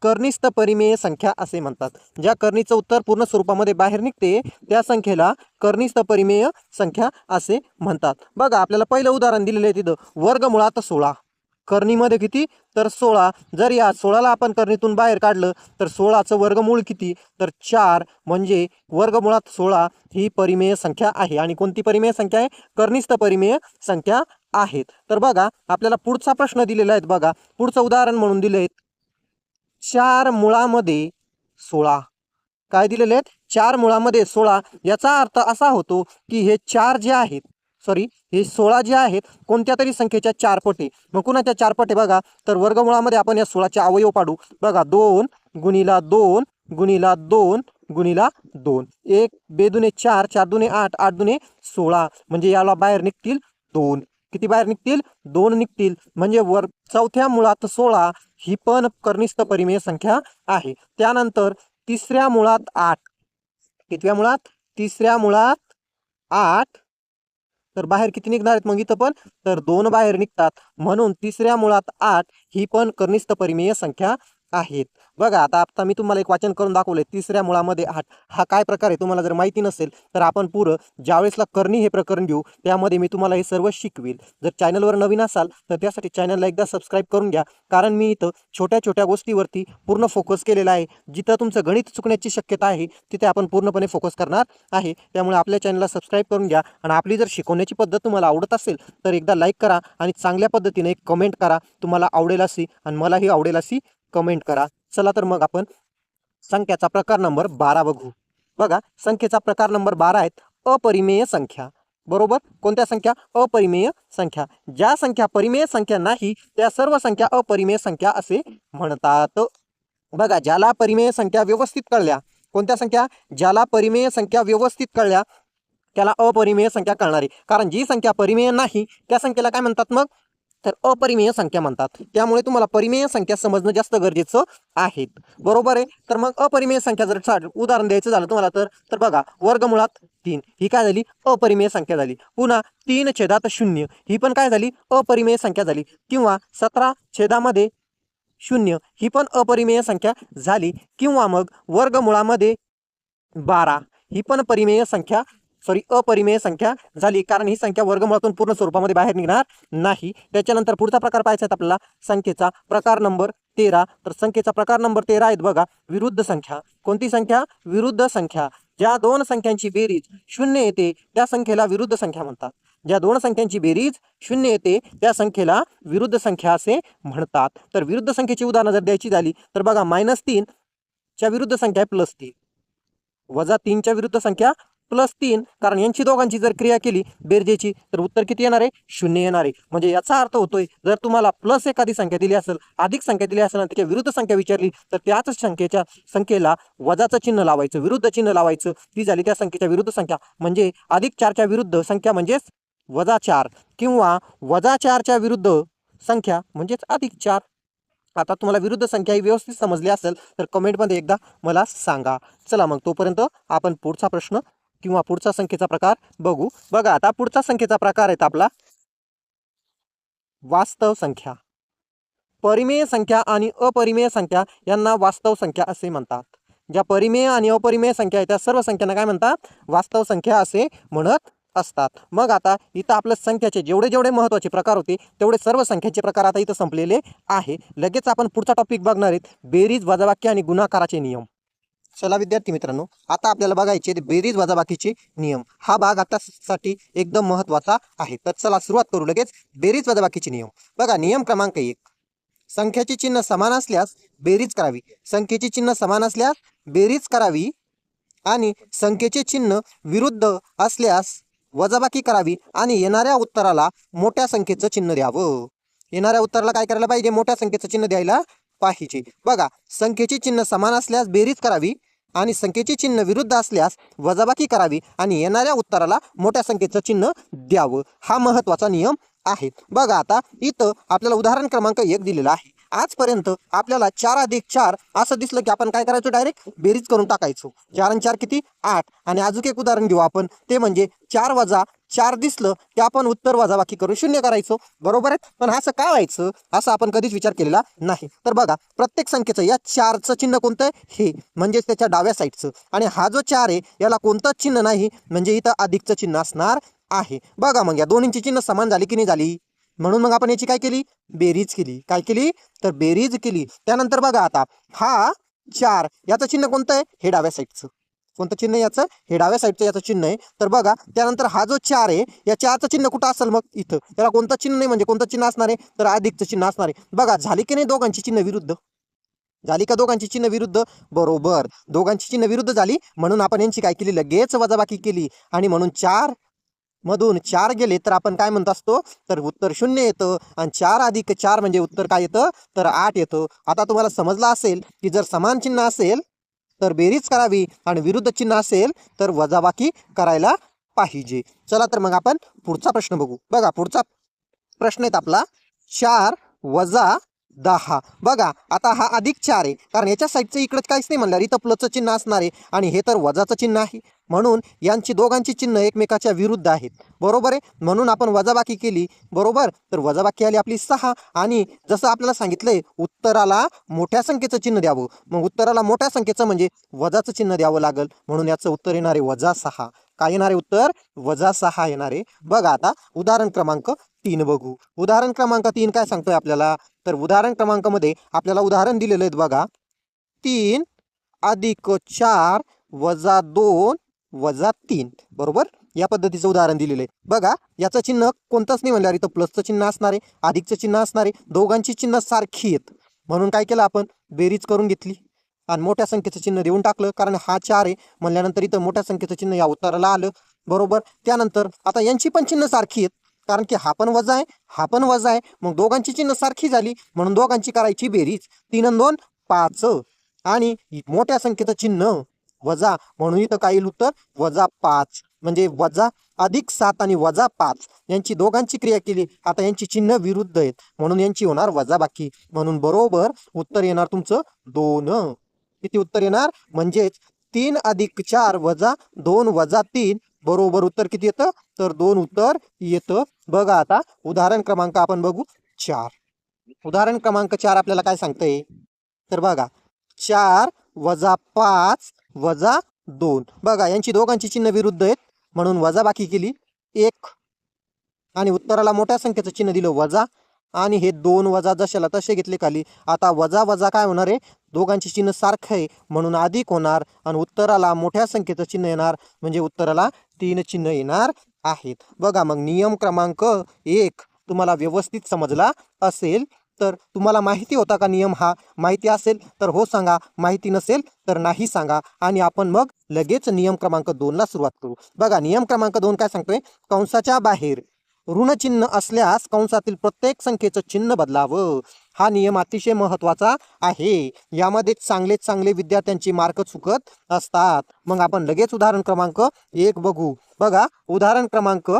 कर्निस्थ परिमेय संख्या असे म्हणतात. ज्या कर्णीचं उत्तर पूर्ण स्वरूपामध्ये बाहेर निघते त्या संख्येला कर्निस्थ परिमेय संख्या असे म्हणतात. बघा आपल्याला पहिलं उदाहरण दिलेलं आहे तिथं वर्गमुळात 16. कर्णीमध्ये किती तर 16. जर या 16ला आपण कर्णीतून बाहेर काढलं तर 16चं वर्गमूळ किती तर 4, म्हणजे वर्गमुळात 16 ही परिमेय संख्या आहे. आणि कोणती परिमेय संख्या आहे? कर्निस्थ परिमेय संख्या आहेत. तर बघा आपल्याला पुढचा प्रश्न दिलेला आहे बघा. पुढचं उदाहरण म्हणून दिले आहेत 4 मुळामध्ये 16. काय दिलेले आहेत? 4 मुळामध्ये 16. याचा अर्थ असा होतो की हे 4 जे आहेत हे 16 जे आहेत कोणत्या तरी संख्येच्या 4 पटे. मग कुणाच्या 4 पटे बघा तर वर्गमुळामध्ये आपण या 16चे अवयव पाडू. बघा 2 गुणिला 2 गुणिला 2 गुणिला 2. 1 बेदुने 4 4 दुने 8 8 दुने 16. म्हणजे याला बाहेर निघतील 2. किती बाहेर निघतील? 2 निघतील. म्हणजे चौथ्या मुळात 16 ही पण कर्निस्थ परिमेय संख्या आहे. त्यानंतर तिसऱ्या मुळात 8. कितव्या मुळात? तिसऱ्या मुळात 8. तर बाहेर किती निघणार आहेत मग इथं पण तर 2 बाहेर निघतात, म्हणून तिसऱ्या मुळात 8 ही पण कर्निस्थ परिमेय संख्या आहेत. बघा आता मी तुम्हाला एक वाचन करून दाखवले. तिसऱ्या मुळामध्ये 8 हा काय प्रकार आहे तुम्हाला जर माहिती नसेल तर आपण पुढं ज्यावेळेसला कर्णी हे प्रकरण घेऊ त्यामध्ये मी तुम्हाला हे सर्व शिकवेल. जर चॅनलवर नवीन असाल तर त्यासाठी चॅनलला एकदा सबस्क्राईब करून घ्या, कारण मी इथं छोट्या छोट्या गोष्टीवरती पूर्ण फोकस केलेला आहे. जिथं तुमचं गणित चुकण्याची शक्यता आहे तिथे आपण पूर्णपणे फोकस करणार आहे. त्यामुळे आपल्या चॅनलला सबस्क्राईब करून घ्या. आणि आपली जर शिकवण्याची पद्धत तुम्हाला आवडत असेल तर एकदा लाईक करा आणि चांगल्या पद्धतीने एक कमेंट करा. तुम्हाला आवडेल अशी आणि मलाही आवडेल अशी कमेंट करा. चला तर मग आपण संख्याचा प्रकार नंबर 12 बघू. बघा संख्येचा प्रकार नंबर 12 आहेत अपरिमेय संख्या. बरोबर, कोणत्या संख्या? अपरिमेय संख्या. ज्या संख्या परिमेय संख्या नाही त्या सर्व संख्या अपरिमेय संख्या असे म्हणतात. बघा ज्याला परिमेय संख्या व्यवस्थित कळल्या, कोणत्या संख्या? ज्याला परिमेय संख्या व्यवस्थित कळल्या त्याला अपरिमेय संख्या कळणार आहे. कारण जी संख्या परिमेय नाही त्या संख्येला काय म्हणतात मग तर अपरिमेय संख्या म्हणतात. त्यामुळे तुम्हाला परिमेय संख्या समजणं जास्त गरजेचं आहे. बरोबर आहे. तर मग अपरिमेय संख्या जर उदाहरण द्यायचं झालं तुम्हाला तर बघा वर्गमुळात 3 ही काय झाली? अपरिमेय संख्या झाली. पुन्हा 3/0 ही पण काय झाली? अपरिमेय संख्या झाली. किंवा 17/0 ही पण अपरिमेय संख्या झाली. किंवा मग वर्गमुळामध्ये 12 ही पण अपरिमेय संख्या झाली, कारण ही संख्या वर्गमुळातून पूर्ण स्वरूपामध्ये बाहेर निघणार नाही. त्याच्यानंतर पुढचा प्रकार पाहायचा आहे आपल्याला संख्येचा प्रकार नंबर 13. तर संख्येचा प्रकार नंबर 13 आहेत बघा विरुद्ध संख्या. कोणती संख्या? विरुद्ध संख्या. ज्या दोन संख्यांची बेरीज 0 येते त्या संख्येला विरुद्ध संख्या म्हणतात. ज्या दोन संख्यांची बेरीज 0 येते त्या संख्येला विरुद्ध संख्या असे म्हणतात. तर विरुद्ध संख्येची उदाहरणं जर द्यायची झाली तर बघा -3 च्या विरुद्ध संख्या आहे +3, -3 च्या विरुद्ध संख्या +3, कारण यांची दोघांची जर क्रिया केली बेरजेची तर उत्तर किती येणार आहे? 0 येणार आहे. म्हणजे याचा अर्थ होतोय जर तुम्हाला प्लस एखादी संख्या दिली असेल, अधिक संख्या दिली असेल आणि त्याच्या विरुद्ध संख्या विचारली तर त्याच संख्येला वजाचं चिन्ह लावायचं, विरुद्ध चिन्ह लावायचं. ती झाली त्या संख्येच्या विरुद्ध संख्या. म्हणजे +4च्या विरुद्ध संख्या म्हणजेच -4 किंवा -4च्या विरुद्ध संख्या म्हणजेच +4. आता तुम्हाला विरुद्ध संख्या ही व्यवस्थित समजली असेल तर कमेंटमध्ये एकदा मला सांगा. चला मग तोपर्यंत आपण पुढचा प्रश्न किंवा पुढचा संख्येचा प्रकार बघू. बघा आता पुढचा संख्येचा प्रकार आहे आपला वास्तव संख्या. परिमेय संख्या आणि अपरिमेय संख्या यांना वास्तव संख्या असे म्हणतात. ज्या परिमेय आणि अपरिमेय संख्या आहेत त्या सर्व संख्यांना काय म्हणतात? वास्तव संख्या असे म्हणत असतात. मग आता इथं आपल्या संख्याचे जेवढे जेवढे महत्त्वाचे प्रकार होते तेवढे सर्व संख्याचे प्रकार आता इथं संपलेले आहे. लगेच आपण पुढचा टॉपिक बघणार आहेत, बेरीज, वजाबाकी आणि गुणाकाराचे नियम. चला विद्यार्थी मित्रांनो, आता आपल्याला बघायचे बेरीज वजाबाकीचे नियम. हा भाग आतासाठी एकदम महत्त्वाचा आहे. तर चला सुरुवात करू लगेच. बेरीज वजाबाकीचे नियम. बघा नियम क्रमांक 1, संख्याची चिन्ह समान असल्यास बेरीज करावी. संख्येची चिन्ह समान असल्यास बेरीज करावी आणि संख्येचे चिन्ह विरुद्ध असल्यास वजाबाकी करावी आणि येणाऱ्या उत्तराला मोठ्या संख्येचं चिन्ह द्यावं. येणाऱ्या उत्तराला काय करायला पाहिजे? मोठ्या संख्येचं चिन्ह द्यायला पाहिजे. बघा संख्येची चिन्ह समान असल्यास बेरीज करावी आणि संख्येची चिन्ह विरुद्ध असल्यास वजाबाकी करावी आणि येणाऱ्या उत्तराला मोठ्या संख्येचं चिन्ह द्यावं. हा महत्त्वाचा नियम आहे. बघा आता इथं आपल्याला उदाहरण क्रमांक 1 दिलेलं आहे. आजपर्यंत आपल्याला 4+4 असं दिसलं की आपण काय करायचो? डायरेक्ट बेरीज करून टाकायचो. 4 आणि 4 किती? 8. आणि अजून एक उदाहरण घेऊ आपण, ते म्हणजे 4+4 दिसलं की आपण उत्तर वजाबाकी करून 0 करायचो. बरोबर आहे. पण असं का व्हायचं असं आपण कधीच विचार केलेला नाही. तर बघा प्रत्येक संख्येचं या 4चं चिन्ह कोणतं? हे म्हणजेच त्याच्या डाव्या साईडचं. आणि हा जो 4 आहे याला कोणतंच चिन्ह नाही, म्हणजे इथं अधिकचं चिन्ह असणार आहे. बघा मग या दोन्हींची चिन्ह समान झाली की नाही झाली? म्हणून मग आपण याची काय केली? बेरीज केली. काय केली? तर बेरीज केली. त्यानंतर बघा आता हा 4 याचं चिन्ह कोणतं आहे? हे डाव्या साईडचं. कोणतं चिन्ह याचं? हे डाव्या साईडचं याचं चिन्ह आहे. तर बघा त्यानंतर हा जो 4 आहे या 4चं चिन्ह कुठं असेल? मग इथं. याला कोणतं चिन्ह नाही, म्हणजे कोणतं चिन्ह असणार आहे? तर अधिकचं चिन्ह असणार आहे. बघा झाली की नाही दोघांची चिन्ह विरुद्ध? झाली का दोघांची चिन्ह विरुद्ध? बरोबर, दोघांची चिन्ह विरुद्ध झाली. म्हणून आपण यांची काय केली? लगेच वजाबाकी केली. आणि म्हणून 4 मधून 4 गेले तर आपण काय म्हणत असतो? तर उत्तर 0 येतं. आणि 4+4 म्हणजे उत्तर काय येतं? तर 8 येतं. आता तुम्हाला समजलं असेल की जर समान चिन्ह असेल तर बेरीज करावी आणि विरुद्ध चिन्ह असेल तर वजाबाकी करायला पाहिजे. चला तर मग आपण पुढचा प्रश्न बघू. बघा पुढचा प्रश्न आहे आपला 4 - 10. बघा आता हा +4 आहे, कारण याच्या साईडचं इकडं काहीच नाही म्हणल्यावर इथं प्लसचं चिन्ह असणार आहे आणि हे तर वजाचं चिन्ह आहे. म्हणून यांची दोघांची चिन्ह एकमेकाच्या विरुद्ध आहेत. बरोबर आहे. म्हणून आपण वजाबाकी केली. बरोबर. तर वजाबाकी आली आपली 6. आणि जसं आपल्याला सांगितलंय उत्तराला मोठ्या संख्येचं चिन्ह द्यावं. मग उत्तराला मोठ्या संख्येचं म्हणजे वजाचं चिन्ह द्यावं लागेल. म्हणून याचं उत्तर येणार आहे -6. काय येणार आहे उत्तर? -6 येणार आहे. बघा आता उदाहरण क्रमांक 3 बघू. उदाहरण क्रमांक 3 काय सांगतोय आपल्याला? तर उदाहरण क्रमांकामध्ये आपल्याला उदाहरण दिलेलं आहे बघा. 3 + 4 - 2 - 3. बरोबर. या पद्धतीचं उदाहरण दिलेलं आहे. बघा याचं चिन्ह कोणतंच नाही म्हणल्यावर इथं प्लसचं चिन्ह असणार आहे, अधिकचं चिन्ह असणार आहे. दोघांची चिन्ह सारखी आहेत. म्हणून काय केलं आपण? बेरीज करून घेतली आणि मोठ्या संख्येचं चिन्ह देऊन टाकलं, कारण हा 4 आहे म्हणल्यानंतर इथं मोठ्या संख्येचं चिन्ह या उत्तराला आलं. बरोबर. त्यानंतर आता यांची पण चिन्ह सारखी आहेत, कारण की हा पण वजा आहे, हा पण वजा आहे. मग दोघांची चिन्ह सारखी झाली म्हणून दोघांची करायची बेरीज. 3 आणि 2 5. आणि मोठ्या संख्येचं चिन्ह वजा, म्हणून इथं काय येईल उत्तर? -5. म्हणजे +7 आणि -5 यांची दोघांची क्रिया केली. आता यांची चिन्ह विरुद्ध आहेत म्हणून यांची होणार वजाबाकी. म्हणून बरोबर उत्तर येणार तुमचं 2. किती उत्तर येणार? म्हणजेच 3 + 4 - 2 - 3 बरोबर उत्तर किती येतं? तर 2 उत्तर येतं. बघा आता उदाहरण क्रमांक आपण बघू 4. उदाहरण क्रमांक 4 आपल्याला काय सांगतंय? तर बघा 4 - 5 - 2. बघा यांची दोघांची चिन्ह विरुद्ध आहेत म्हणून वजाबाकी केली 1 आणि उत्तराला मोठ्या संख्येचं चिन्ह दिलं वजा. आणि हे 2 वजा जशाला तसे घेतले खाली. आता वजा वजा काय होणार आहे? दोघांची चिन्ह सारखं आहे म्हणून अधिक होणार आणि उत्तराला मोठ्या संख्येचं चिन्ह येणार, म्हणजे उत्तराला 3 चिन्ह येणार आहेत. बघा मग नियम क्रमांक 1 तुम्हाला व्यवस्थित समजला असेल. तर तुम्हाला माहिती होता का नियम हा? माहिती असेल तर हो सांगा, माहिती नसेल तर नाही सांगा. आणि आपण मग लगेच नियम क्रमांक 2ला सुरुवात करू. बघा नियम क्रमांक 2 काय सांगतोय, कंसाच्या बाहेर ऋणचिन्ह असल्यास कंसातील प्रत्येक संख्येचं चिन्ह बदलावं. हा नियम अतिशय महत्वाचा आहे. यामध्ये चांगले विद्यार्थ्यांची मार्क चुकत असतात. मग आपण लगेच उदाहरण क्रमांक 1 बघू. बघा उदाहरण क्रमांक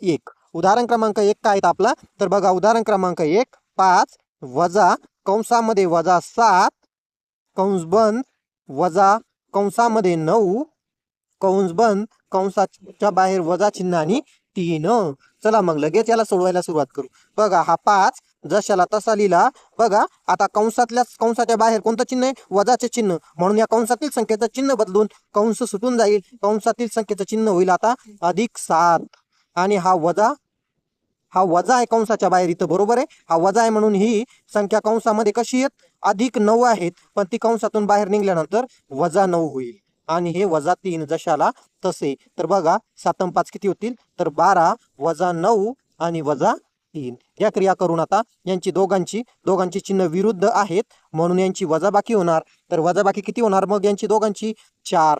1. उदाहरण क्रमांक 1 काय आहे आपला? तर बघा उदाहरण क्रमांक 1 5 वजा कंसामध्ये वजा 7 कंस बंद वजा कंसामध्ये 9 कंस बंद कंसाच्या बाहेर वजा चिन्ह आणि 3. चला मग लगेच याला सोडवायला सुरुवात करू. बघा हा 5 जशाला तसा लिहिला. बघा आता कंसाच्या बाहेर कोणतं चिन्ह आहे? वजाचे चिन्ह, म्हणून या कंसातील संख्येचं चिन्ह बदलून कंस सुटून जाईल. कंसातील संख्येचं चिन्ह होईल आता +7 आणि हा वजा आहे कंसाच्या बाहेर इथं, बरोबर आहे. हा वजा आहे म्हणून ही संख्या कंसामध्ये कशी आहेत? +9 आहेत, पण ती कंसातून बाहेर निघाल्यानंतर -9 होईल. आणि हे -3 जशाला तसे. तर बघा 7 आणि 5 किती होतील? तर 12 -9 आणि -3. या क्रिया करून आता यांची दोघांची चिन्ह विरुद्ध आहेत म्हणून यांची वजाबाकी होणार. तर वजाबाकी किती होणार मग यांची दोघांची? 4.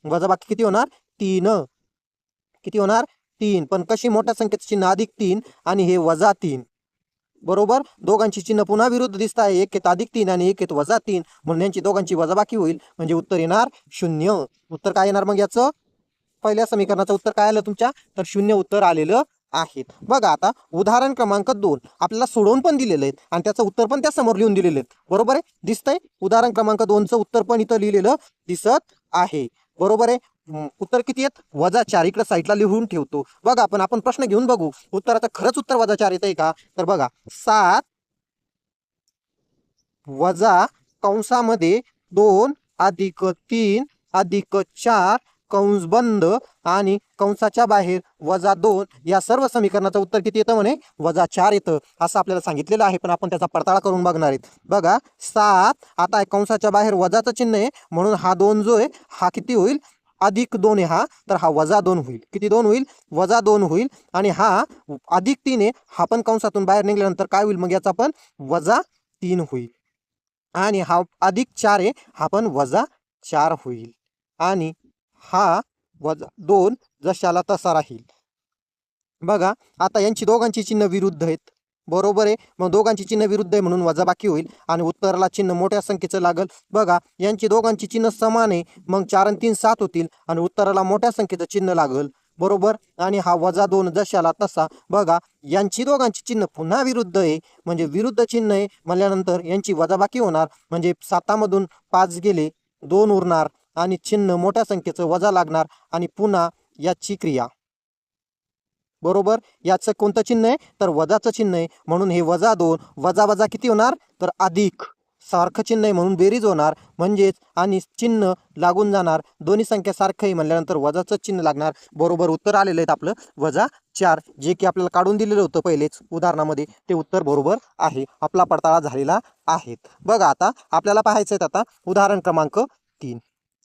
वजाबाकी किती होणार? 3. किती होणार? 3. पण कशी? मोठ्या संख्येचं चिन्ह +3 आणि हे -3. बरोबर. दोघांची चिन्ह पुन्हा विरुद्ध दिसत आहे. एक येत +3 आणि एक येत -3, म्हणून यांची दोघांची वजाबाकी होईल. म्हणजे उत्तर येणार 0. उत्तर काय येणार मग याचं? पहिल्या समीकरणाचं उत्तर काय आलं तुमच्या? तर 0 उत्तर आलेलं आहे. बघा आता उदाहरण क्रमांक 2 आपल्याला सोडवून पण दिलेलं आहे आणि त्याचं उत्तर पण त्या समोर लिहून दिलेलं आहे. बरोबर आहे. दिसतंय उदाहरण क्रमांक 2चं उत्तर पण इथं लिहिलेलं दिसत आहे. बरोबर आहे. उत्तर किती आहेत? -4. इकडे साईडला लिहून ठेवतो. बघा आपण प्रश्न घेऊन बघू उत्तराचं खरंच उत्तर -4 येतंय का? तर बघा 7 वजा कंसामध्ये 2 अधिक 3 अधिक 4 कंस बंद आणि कंसाच्या बाहेर -2 या सर्व समीकरणाचं उत्तर किती येतं म्हणे? -4 येतं असं आपल्याला सांगितलेलं आहे. पण आपण त्याचा पडताळा करून बघणार आहेत. बघा 7 आता कंसाच्या बाहेर वजाचं चिन्ह आहे म्हणून हा 2 जो आहे हा किती होईल? +2 आहे हा, तर हा -2 होईल. किती 2 होईल? -2 होईल. आणि हा +3 आहे, हा पण कंसातून बाहेर निघाल्यानंतर काय होईल मग? याचा पण -3 होईल. आणि हा +4 आहे, हा पण -4 होईल. आणि हा -2 जशाला तसा राहील. बघा आता यांची दोघांची चिन्ह विरुद्ध आहेत. बरोबर आहे. मग दोघांची चिन्ह विरुद्ध आहे म्हणून वजाबाकी होईल आणि उत्तराला चिन्ह मोठ्या संख्येचं लागल. बघा यांची दोघांची चिन्ह समान आहे, मग 4 आणि 3 7 होतील आणि उत्तराला मोठ्या संख्येचं चिन्ह लागल. बरोबर. आणि हा -2 जशाला तसा. बघा यांची दोघांची चिन्ह पुन्हा विरुद्ध आहे, म्हणजे विरुद्ध चिन्ह आहे म्हणल्यानंतर यांची वजाबाकी होणार. म्हणजे 7 मधून 5 गेले, 2 उरणार आणि चिन्ह मोठ्या संख्येचं वजा लागणार आणि पुन्हा याची क्रिया. बरोबर. याचं कोणतं चिन्ह आहे? तर वजाचं चिन्ह आहे म्हणून हे -2 वजा किती होणार? तर अधिक सारखं चिन्ह आहे म्हणून बेरीज होणार. म्हणजेच आणि चिन्ह लागून जाणार. दोन्ही संख्या सारखं आहे म्हणल्यानंतर वजाचं चिन्ह लागणार. बरोबर उत्तर आलेलं आहे आपलं -4, जे की आपल्याला काढून दिलेलं होतं पहिलेच उदाहरणामध्ये. ते उत्तर बरोबर आहे. आपला पडताळा झालेला आहे. बघा आता आपल्याला पाहायचं आहे आता उदाहरण क्रमांक 3.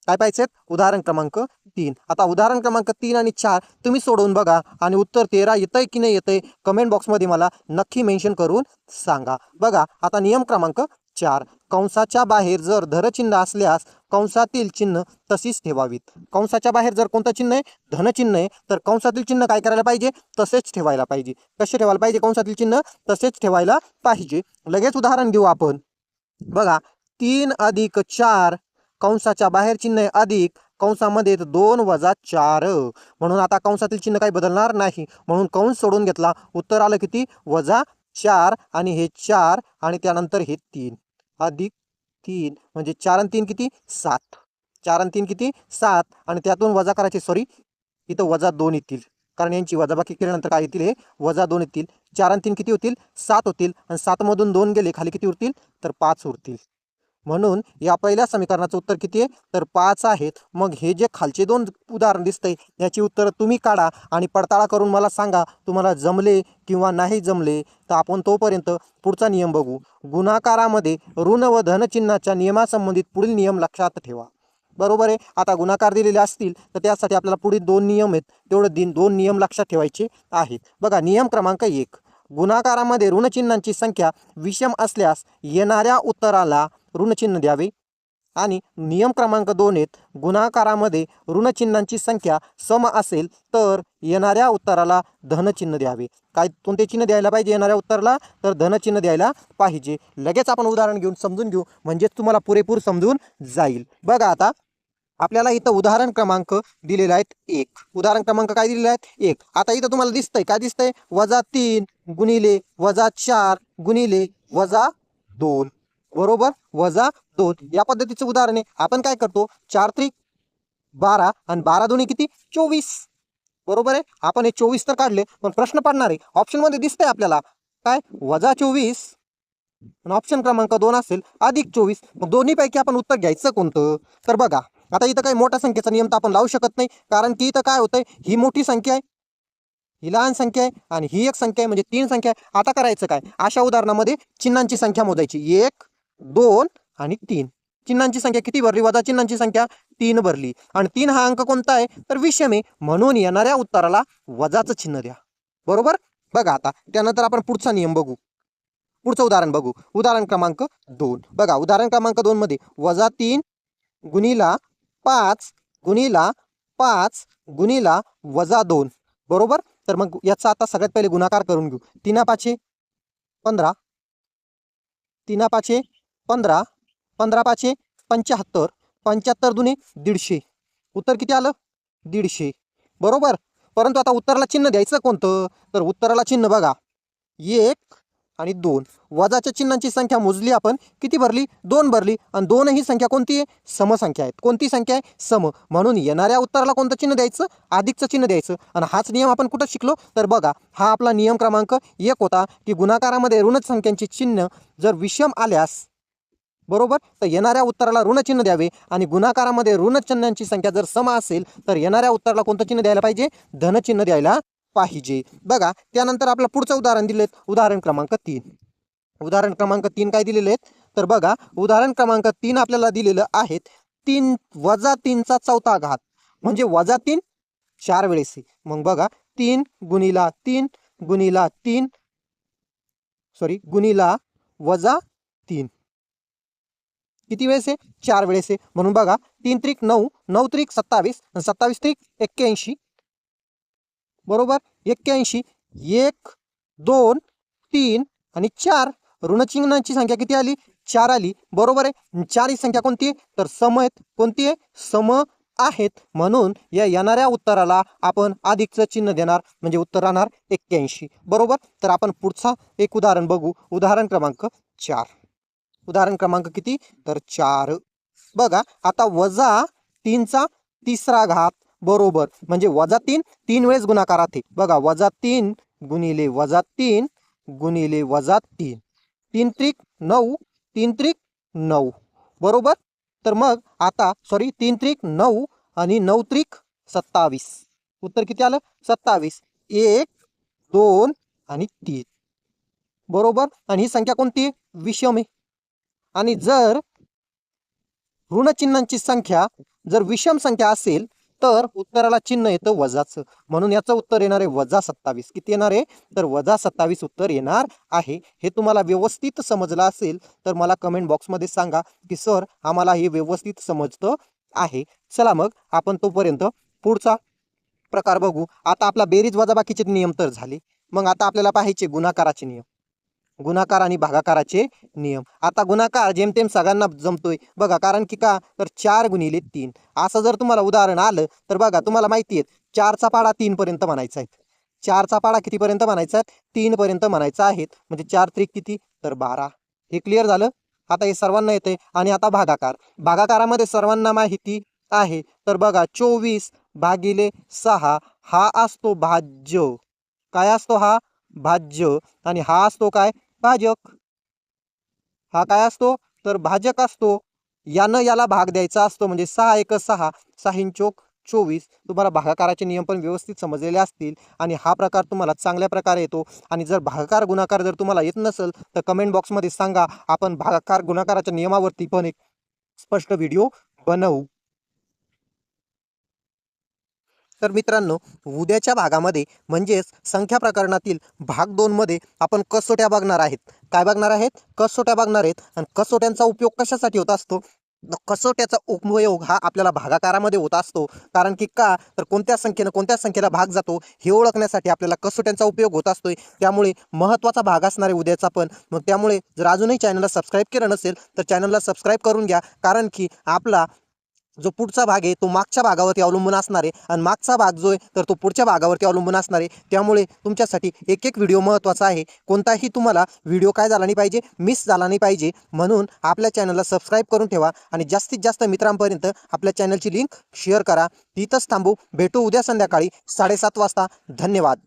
काय पाहिजे? उदाहरण क्रमांक 3. आता उदाहरण क्रमांक 3 आणि 4 तुम्ही सोडवून बघा आणि उत्तर 13 येतंय की नाही येतंय कमेंट बॉक्समध्ये मला नक्की मेन्शन करून सांगा. बघा आता नियम क्रमांक 4. कंसाच्या बाहेर जर धनचिन्ह असल्यास कंसातील चिन्ह तशीच ठेवावीत. कंसाच्या बाहेर जर कोणतं चिन्ह आहे? धनचिन्ह आहे, तर कंसातील चिन्ह काय करायला पाहिजे? तसेच ठेवायला पाहिजे. कसे ठेवायला पाहिजे? कंसातील चिन्ह तसेच ठेवायला पाहिजे. लगेच उदाहरण घेऊ आपण. बघा 3 अधिक 4 कंसाच्या बाहेर चिन्ह आहे अधिक कंसामध्ये 2 वजा 4 म्हणून आता कंसातील चिन्ह काही बदलणार नाही म्हणून कंस सोडून घेतला. उत्तर आलं किती? -4 आणि हे 4 आणि त्यानंतर हे 3 अधिक 3 म्हणजे 4 आणि 3 किती? 7. 4 आणि 3 किती? 7 आणि त्यातून वजा करायचे. सॉरी इथं -2 येतील कारण यांची वजाबाकी केल्यानंतर काय येतील? हे -2 येतील. 4 आणि 3 किती होतील? 7 होतील आणि 7 मधून 2 गेले खाली किती उरतील? तर 5 उरतील. म्हणून या पहिल्या समीकरणाचं उत्तर किती आहे? तर 5 आहेत. मग हे जे खालचे 2 उदाहरण दिसतंय याची उत्तरं तुम्ही काढा आणि पडताळा करून मला सांगा तुम्हाला जमले किंवा नाही जमले. तर आपण तोपर्यंत पुढचा नियम बघू. गुणाकारामध्ये ऋण व धनचिन्हाच्या नियमासंबंधित पुढील नियम लक्षात ठेवा. बरोबर आहे. आता गुणाकार दिलेले असतील तर त्यासाठी आपल्याला पुढील 2 नियम आहेत, तेवढं 2 नियम लक्षात ठेवायचे आहेत. बघा नियम क्रमांक 1. गुणाकारामध्ये ऋणचिन्हांची संख्या विषम असल्यास येणाऱ्या उत्तराला ऋणचिन्ह द्यावे आणि नियम क्रमांक 2 आहेत गुणाकारामध्ये ऋणचिन्हांची संख्या सम असेल तर येणाऱ्या उत्तराला धनचिन्ह द्यावे. काय कोणते चिन्ह द्यायला पाहिजे येणाऱ्या उत्तराला? तर धनचिन्ह द्यायला पाहिजे. लगेच आपण उदाहरण घेऊन समजून घेऊ म्हणजे तुम्हाला पुरेपूर समजून जाईल. बघा आता आपल्याला इथं उदाहरण क्रमांक दिलेले आहेत 1. उदाहरण क्रमांक काय दिलेले आहेत? 1. आता इथं तुम्हाला दिसतंय काय दिसतंय? -3 गुणिले -4 गुणिले -2 बरोबर -2 या पद्धतीचं उदाहरण आहे. आपण काय करतो 4 त्रिक 12 आणि 12 दोन्ही किती 24 बरोबर आहे. आपण हे 24 तर काढले पण प्रश्न पडणार आहे ऑप्शन मध्ये दिसतंय आपल्याला काय -24 आणि ऑप्शन क्रमांक 2 असेल +24. मग दोन्हीपैकी आपण उत्तर घ्यायचं कोणतं? तर बघा आता इथं काही मोठ्या संख्येचा नियम तर आपण लावू शकत नाही कारण की इथं काय होतंय ही मोठी संख्या आहे ही लहान संख्या आहे आणि ही एक संख्या आहे म्हणजे 3 संख्या आहे. आता करायचं काय अशा उदाहरणामध्ये चिन्हांची संख्या मोजायची 1 2 आणि 3. चिन्हांची संख्या किती भरली? वजा चिन्हांची संख्या 3 भरली आणि 3 हा अंक कोणता आहे? तर विषम आहे म्हणून येणाऱ्या उत्तराला वजाचं चिन्ह द्या बरोबर. बघा आता त्यानंतर आपण पुढचा नियम बघू पुढचं उदाहरण बघू. उदाहरण क्रमांक 2 बघा उदाहरण क्रमांक 2 मध्ये -3 गुणिला 5 गुणिला 5 गुणिला -2 बरोबर. तर मग याचा आता सगळ्यात पहिले गुणाकार करून घेऊ. 3 5 15 3 5 15 15 5 75 75 दुने 150 उत्तर किती आलं? 150 बरोबर. परंतु आता उत्तराला चिन्ह द्यायचं कोणतं? तर उत्तराला चिन्ह बघा 1 आणि 2 वजाच्या चिन्हांची संख्या मोजली आपण किती भरली? 2 भरली आणि 2 ही संख्या कोणती आहे? समसंख्या आहेत. कोणती संख्या आहे? सम. म्हणून येणाऱ्या उत्तराला कोणतं चिन्ह द्यायचं? अधिकचं चिन्ह द्यायचं. आणि हाच नियम आपण कुठं शिकलो? तर बघा हा आपला नियम क्रमांक 1 होता की गुणाकारामध्ये ऋण संख्यांची चिन्ह जर विषम आल्यास बरोबर तर येणाऱ्या उत्तराला ऋणचिन्ह द्यावे आणि गुणाकारामध्ये ऋण चिन्हांची संख्या जर सम असेल तर येणाऱ्या उत्तराला कोणतं चिन्ह द्यायला पाहिजे? धनचिन्ह द्यायला पाहिजे. बघा त्यानंतर आपलं पुढचं उदाहरण दिलेत उदाहरण क्रमांक 3. उदाहरण क्रमांक 3 काय दिलेले आहेत? तर बघा उदाहरण क्रमांक 3 आपल्याला दिलेलं आहे 3 - 3 चा चौथा घात म्हणजे -3 4 वेळेस. मग बघा 3 गुणिला 3 गुणिला 3 गुणिला -3 किती वेळेस आहे? 4 वेळेस आहे. म्हणून बघा 3 त्रिक 9 9 त्रिक 27 आणि 27 त्रिक 81 बरोबर. 81 1 2 3 आणि 4 ऋणचिन्हांची संख्या किती आली? 4 आली बरोबर आहे. 4 ही संख्या कोणती आहे? तर सम आहेत. कोणती आहे? सम आहेत. म्हणून या येणाऱ्या उत्तराला आपण अधिकचं चिन्ह देणार म्हणजे उत्तर राहणार 81 बरोबर. तर आपण पुढचा एक उदाहरण बघू. उदाहरण क्रमांक 4. उदाहरण क्रमांक किती? तर 4. बघा आता -3 चा तिसरा घात बरोबर म्हणजे -3 3 वेळेस गुणाकारात आहे. बघा -3 गुणिले -3 गुणिले -3 3 त्रिक 9 3 त्रिक 9 बरोबर. तर मग आता 3 त्रिक 9 आणि 9 त्रिक 27 उत्तर किती आलं? 27 1 2 आणि 3 बरोबर. आणि ही संख्या कोणती आहे? विषम आहे. आणि जर ऋणचिन्हांची संख्या जर विषम संख्या असेल तर उत्तराला चिन्ह येतं वजाचं म्हणून याचं उत्तर येणार आहे -27. किती येणार आहे? तर -27 उत्तर येणार आहे. हे तुम्हाला व्यवस्थित समजलं असेल तर मला कमेंट बॉक्समध्ये सांगा की सर आम्हाला हे व्यवस्थित समजतं आहे. चला मग आपण तोपर्यंत पुढचा प्रकार बघू. आता आपला बेरीज वजाबाकीचे नियम तर झाले. मग आता आपल्याला पाहायचे गुणाकाराचे नियम. गुणाकार आणि भागाकाराचे नियम. आता गुणाकार जेमतेम सगळ्यांना जमतोय बघा कारण की का तर 4 गुणिले 3 असं जर तुम्हाला उदाहरण आलं तर बघा तुम्हाला माहिती आहे 4चा पाढा 3 पर्यंत म्हणायचा आहे. 4चा पाढा किती पर्यंत म्हणायचा आहे? 3 पर्यंत म्हणायचा आहे. म्हणजे 4 त्रिक किती? तर 12. हे क्लिअर झालं. आता हे सर्वांना येते. आणि आता भागाकार. भागाकारामध्ये सर्वांना माहिती आहे तर बघा 24 भागिले 6 हा असतो भाज्य. काय असतो हा? भाज्य. आणि हा असतो काय? भाजक. हा काय असतो? तर भाजक असतो. यानं याला भाग द्यायचा असतो म्हणजे 6 × 6 6 चोक 24. तुम्हाला भागाकाराचे नियम पण व्यवस्थित समजलेले असतील आणि हा प्रकार तुम्हाला चांगल्या प्रकारे येतो. आणि जर भागाकार गुणाकार जर तुम्हाला येत नसेल तर कमेंट बॉक्समध्ये सांगा. आपण भागाकार गुणाकाराच्या नियमावरती पण एक स्पष्ट व्हिडिओ बनवू. तर मित्रांनो, उद्याच्या भागामध्ये म्हणजेच संख्या प्रकरणातील भाग 2 मध्ये आपण कसोट्या बघणार आहेत. काय बघणार आहेत? कसोट्या बघणार आहेत. आणि कसोट्यांचा उपयोग कशासाठी होत असतो? कसोट्याचा उपयोग हा आपल्याला भागाकारामध्ये होत असतो. कारण की का तर कोणत्या संख्येला भाग जातो हे ओळखण्यासाठी आपल्याला कसोट्यांचा उपयोग होत असतोय. त्यामुळे महत्त्वाचा भाग असणार आहे उद्याचा पण. मग त्यामुळे जर अजूनही चॅनलला सबस्क्राईब केलं नसेल तर चॅनलला सबस्क्राईब करून घ्या. कारण की आपला जो पुढचा भाग आहे तो मागच्या भागावरती अवलंबून असणार आहे आणि मागचा भाग जो आहे तर तो पुढच्या भागावरती अवलंबून असणार आहे. त्यामुळे तुमच्यासाठी एक एक व्हिडिओ महत्त्वाचा आहे. कोणताही तुम्हाला व्हिडिओ काय झाला नाही पाहिजे, मिस झाला नाही पाहिजे. म्हणून आपल्या चॅनलला सबस्क्राईब करून ठेवा आणि जास्तीत जास्त मित्रांपर्यंत आपल्या चॅनलची लिंक शेअर करा. तिथंच थांबू. भेटू उद्या संध्याकाळी 7:30 वाजता. धन्यवाद.